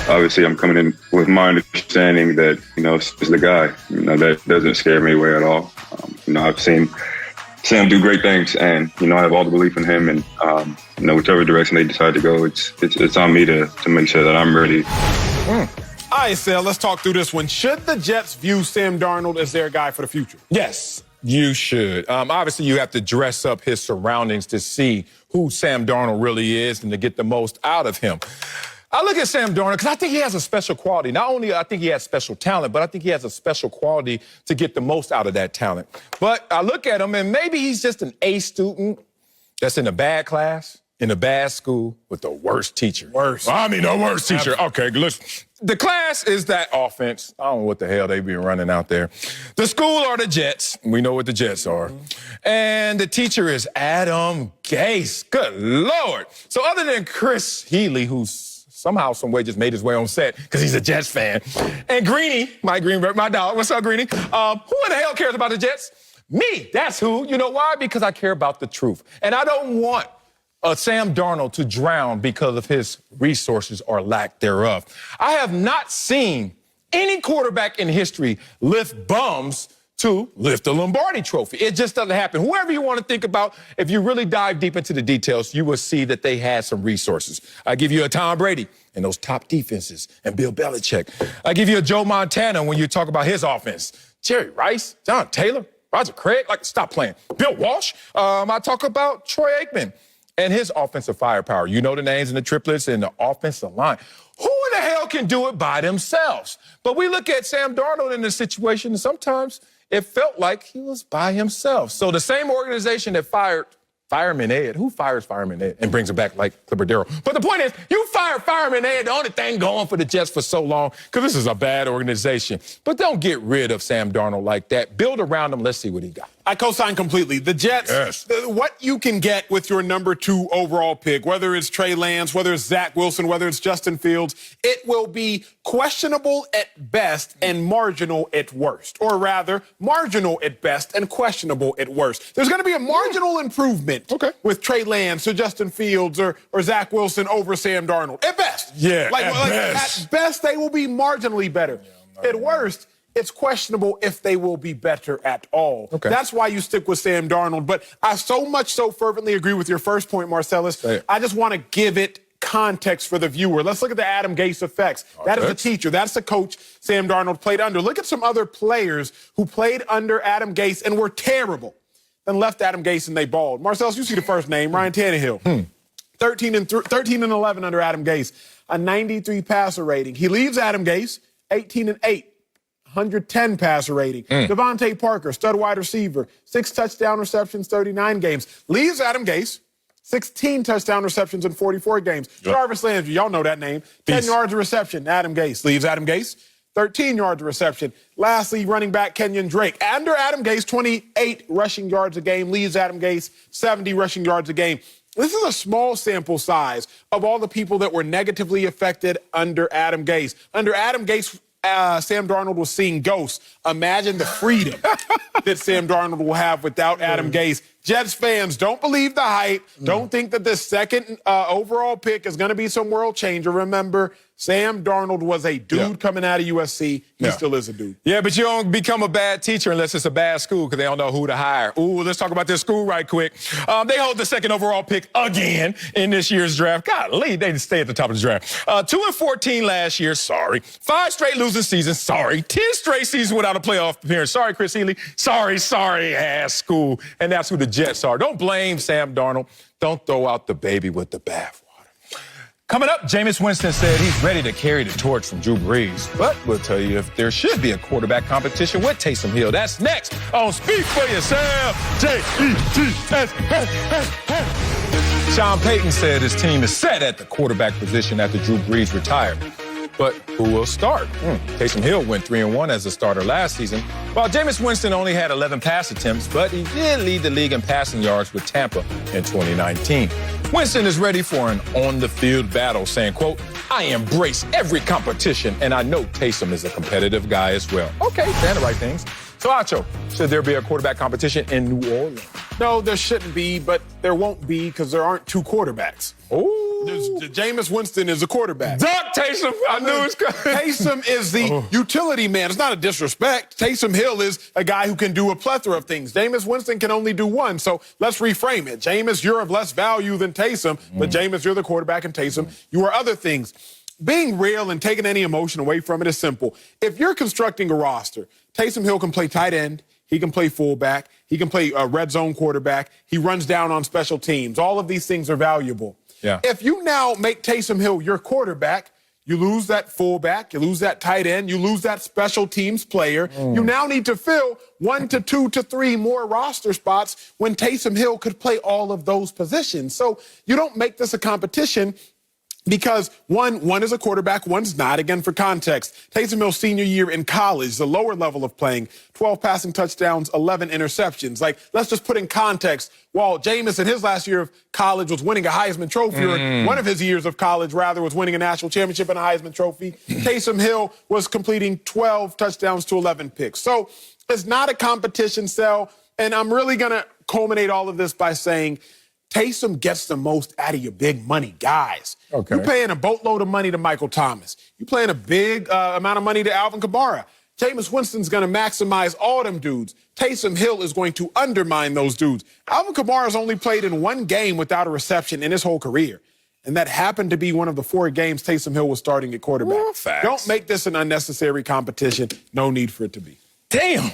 Obviously, I'm coming in with my understanding that, it's the guy. That doesn't scare me away at all. I've seen Sam do great things, and, I have all the belief in him. And, whichever direction they decide to go, it's on me to make sure that I'm ready. All right, Sal, let's talk through this one. Should the Jets view Sam Darnold as their guy for the future? Yes, you should. Obviously, you have to dress up his surroundings to see who Sam Darnold really is and to get the most out of him. I look at Sam Darnold because I think he has a special quality. Not only I think he has special talent, but I think he has a special quality to get the most out of that talent. But I look at him, and maybe he's just an A student that's in a bad class, in a bad school, with the worst teacher. Worst. The worst teacher. Okay, listen. The class is that offense. I don't know what the hell they be running out there. The school are the Jets. We know what the Jets are. And the teacher is Adam Gase. Good Lord. So other than Chris Healy, who's somehow, some way just made his way on set because he's a Jets fan. And Greeny, my dog. What's up, Greeny? Who in the hell cares about the Jets? Me. That's who. You know why? Because I care about the truth. And I don't want Sam Darnold to drown because of his resources or lack thereof. I have not seen any quarterback in history lift bums to lift the Lombardi trophy. It just doesn't happen. Whoever you want to think about, if you really dive deep into the details, you will see that they had some resources. I give you a Tom Brady and those top defenses and Bill Belichick. I give you a Joe Montana when you talk about his offense. Jerry Rice, John Taylor, Roger Craig, stop playing. Bill Walsh. I talk about Troy Aikman and his offensive firepower. You know the names and the triplets and the offensive line. Who in the hell can do it by themselves? But we look at Sam Darnold in this situation, and sometimes it felt like he was by himself. So the same organization that fired Fireman Ed, who fires Fireman Ed and brings him back like Clipper Darrell? But the point is, you fired Fireman Ed, the only thing going for the Jets for so long, because this is a bad organization. But don't get rid of Sam Darnold like that. Build around him. Let's see what he got. I co-sign completely. The Jets, what you can get with your number 2 overall pick, whether it's Trey Lance, whether it's Zach Wilson, whether it's Justin Fields, it will be questionable at best and marginal at worst. Or rather, marginal at best and questionable at worst. There's going to be a marginal improvement with Trey Lance or Justin Fields or Zach Wilson over Sam Darnold. At best. Yeah, at best, they will be marginally better. At worst, it's questionable if they will be better at all. That's why you stick with Sam Darnold. But I so much so fervently agree with your first point, Marcellus. I just want to give it context for the viewer. Let's look at the Adam Gase effects. That is the teacher. That's the coach Sam Darnold played under. Look at some other players who played under Adam Gase and were terrible, then left Adam Gase and they balled. Marcellus, you see the first name, Ryan Tannehill. 13 and 11 under Adam Gase, a 93 passer rating. He leaves Adam Gase 18 and 8. 110 passer rating. Devontae Parker, stud wide receiver, 6 touchdown receptions, 39 games. Leaves Adam Gase, 16 touchdown receptions in 44 games. Jarvis Landry, y'all know that name. 10 yards of reception, Adam Gase. Leaves Adam Gase, 13 yards of reception. Lastly, running back Kenyon Drake. Under Adam Gase, 28 rushing yards a game. Leaves Adam Gase, 70 rushing yards a game. This is a small sample size of all the people that were negatively affected under Adam Gase. Under Adam Gase, Sam Darnold was seeing ghosts. Imagine the freedom that Sam Darnold will have without Adam Gase. Jets fans, don't believe the hype. Don't think that this second overall pick is going to be some world changer. Remember, Sam Darnold was a dude coming out of USC. He still is a dude. Yeah, but you don't become a bad teacher unless it's a bad school because they don't know who to hire. Ooh, let's talk about this school right quick. They hold the second overall pick again in this year's draft. Golly, they stay at the top of the draft. 2-14 last year, sorry. 5 straight losing seasons, sorry. 10 straight seasons without a playoff appearance. Sorry, Chris Healy. Sorry, ass school. And that's who the Jets are. Don't blame Sam Darnold. Don't throw out the baby with the bathwater. Coming up, Jameis Winston said he's ready to carry the torch from Drew Brees. But we'll tell you if there should be a quarterback competition with Taysom Hill. That's next on Speak For Yourself. Jets. Sean Payton said his team is set at the quarterback position after Drew Brees retired. But who will start? Taysom Hill went 3-1 as a starter last season, while Jameis Winston only had 11 pass attempts, but he did lead the league in passing yards with Tampa in 2019. Winston is ready for an on-the-field battle, saying, quote, I embrace every competition, and I know Taysom is a competitive guy as well. Okay, saying the right things. So, Acho, should there be a quarterback competition in New Orleans? No, there shouldn't be, but there won't be because there aren't two quarterbacks. Oh. Jameis Winston is a quarterback. Duck Taysom. I knew it was coming. Taysom is the utility man. It's not a disrespect. Taysom Hill is a guy who can do a plethora of things. Jameis Winston can only do one. So let's reframe it. Jameis, you're of less value than Taysom, but Jameis, you're the quarterback, and Taysom, you are other things. Being real and taking any emotion away from it is simple. If you're constructing a roster, Taysom Hill can play tight end. He can play fullback. He can play a red zone quarterback. He runs down on special teams. All of these things are valuable. Yeah. If you now make Taysom Hill your quarterback, you lose that fullback, you lose that tight end, you lose that special teams player. You now need to fill 1 to 2 to 3 more roster spots when Taysom Hill could play all of those positions. So you don't make this a competition because one is a quarterback, one's not. Again, for context, Taysom Hill's senior year in college, the lower level of playing, 12 passing touchdowns, 11 interceptions. Like, let's just put in context. While Jameis in his last year of college was winning a Heisman Trophy, or one of his years of college, rather, was winning a national championship and a Heisman Trophy, Taysom Hill was completing 12 touchdowns to 11 picks. So it's not a competition, Sel, and I'm really going to culminate all of this by saying Taysom gets the most out of your big money guys. Okay. You're paying a boatload of money to Michael Thomas. You're paying a big amount of money to Alvin Kamara. Jameis Winston's going to maximize all them dudes. Taysom Hill is going to undermine those dudes. Alvin Kamara's only played in one game without a reception in his whole career. And that happened to be one of the 4 games Taysom Hill was starting at quarterback. Well, facts. Don't make this an unnecessary competition. No need for it to be. Damn.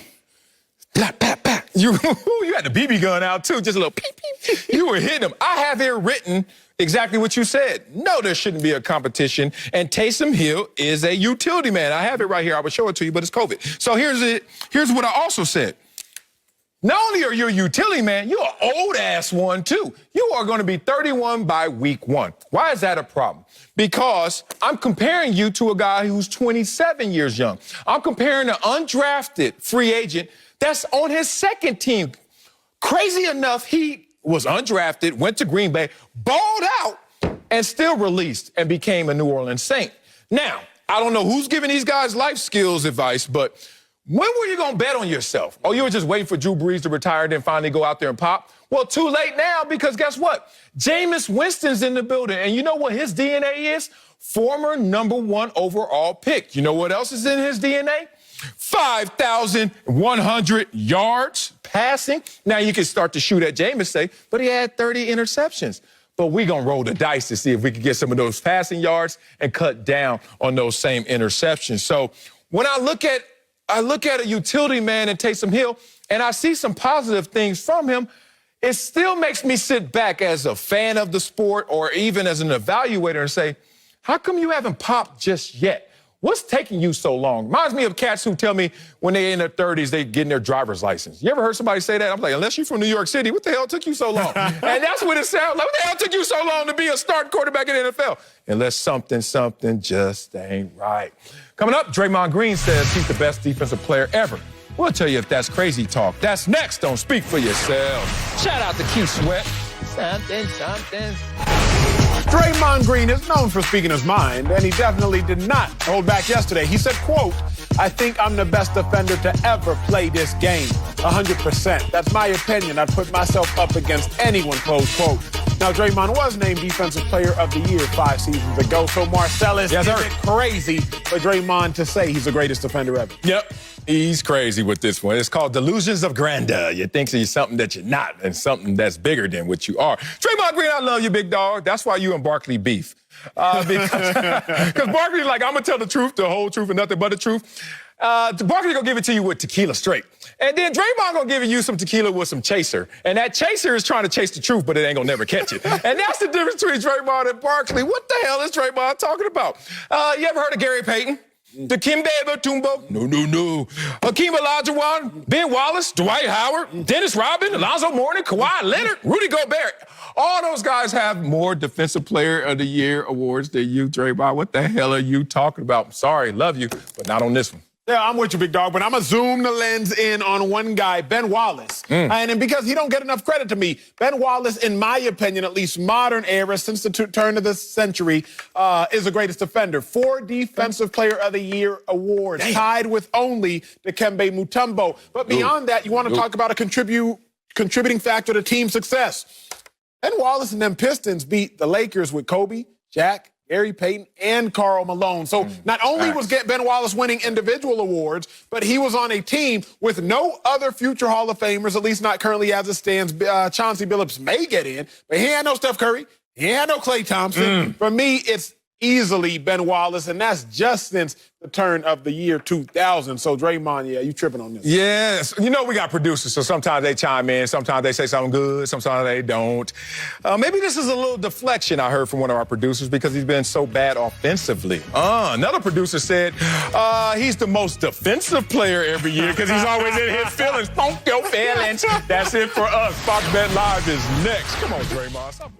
Pat, pat, pat. You had the BB gun out, too. Just a little peep, peep. You were hitting them. I have here written exactly what you said. No, there shouldn't be a competition. And Taysom Hill is a utility man. I have it right here. I will show it to you, but it's COVID. So here's what I also said. Not only are you a utility man, you're an old-ass one, too. You are going to be 31 by week 1. Why is that a problem? Because I'm comparing you to a guy who's 27 years young. I'm comparing an undrafted free agent that's on his second team. Crazy enough, he was undrafted, went to Green Bay, balled out, and still released and became a New Orleans Saint. Now, I don't know who's giving these guys life skills advice, but when were you going to bet on yourself? Oh, you were just waiting for Drew Brees to retire and then finally go out there and pop? Well, too late now, because guess what? Jameis Winston's in the building, and you know what his DNA is? Former #1 overall pick. You know what else is in his DNA? 5,100 yards passing. Now you can start to shoot at Jameis, say, but he had 30 interceptions. But we're going to roll the dice to see if we can get some of those passing yards and cut down on those same interceptions. So when I look at a utility man in Taysom Hill and I see some positive things from him, it still makes me sit back as a fan of the sport or even as an evaluator and say, how come you haven't popped just yet? What's taking you so long? Reminds me of cats who tell me when they're in their 30s, they getting their driver's license. You ever heard somebody say that? I'm like, unless you're from New York City, what the hell took you so long? And that's what it sounds like. What the hell took you so long to be a starting quarterback in the NFL? Unless something just ain't right. Coming up, Draymond Green says he's the best defensive player ever. We'll tell you if that's crazy talk. That's next on Speak for Yourself. Shout out to Keith Sweat. Something. Draymond Green is known for speaking his mind, and he definitely did not hold back yesterday. He said, quote, I think I'm the best defender to ever play this game. 100%. That's my opinion. I'd put myself up against anyone, close quote. Now, Draymond was named Defensive Player of the Year 5 seasons ago, so Marcellus, yes, is it crazy for Draymond to say he's the greatest defender ever? Yep. He's crazy with this one. It's called delusions of grandeur. You think you're something that you're not and something that's bigger than what you are. Draymond Green, I love you, big dog. That's why you and Barkley beef. Because Barkley's like, I'm going to tell the truth, the whole truth, and nothing but the truth. Barkley going to give it to you with tequila straight. And then Draymond going to give you some tequila with some chaser. And that chaser is trying to chase the truth, but it ain't going to never catch it. And that's the difference between Draymond and Barkley. What the hell is Draymond talking about? You ever heard of Gary Payton? Dikembe Mutombo? No. Hakeem Olajuwon, Ben Wallace, Dwight Howard, Dennis Rodman, Alonzo Mourning, Kawhi Leonard, Rudy Gobert. All those guys have more Defensive Player of the Year awards than you, Draymond. What the hell are you talking about? I'm sorry, love you, but not on this one. Yeah, I'm with you, big dog, but I'm going to zoom the lens in on one guy, Ben Wallace. And because he don't get enough credit to me, Ben Wallace, in my opinion, at least modern era, since the turn of the century, is the greatest defender. 4 Defensive Player of the Year awards, tied with only Dikembe Mutombo. But beyond that, you want to talk about a contributing factor to team success. Ben Wallace and them Pistons beat the Lakers with Kobe, Shaq, Gary Payton, and Karl Malone. So not only was Ben Wallace winning individual awards, but he was on a team with no other future Hall of Famers, at least not currently as it stands. Chauncey Billups may get in, but he had no Steph Curry. He had no Klay Thompson. For me, it's easily Ben Wallace, and that's just since the turn of the year 2000. So, Draymond, yeah, you tripping on this. Yes. You know we got producers, so sometimes they chime in, sometimes they say something good, sometimes they don't. Maybe this is a little deflection I heard from one of our producers because he's been so bad offensively. Another producer said he's the most defensive player every year because he's always in his feelings. Funk your feelings. That's it for us. Fox Bet Live is next. Come on, Draymond.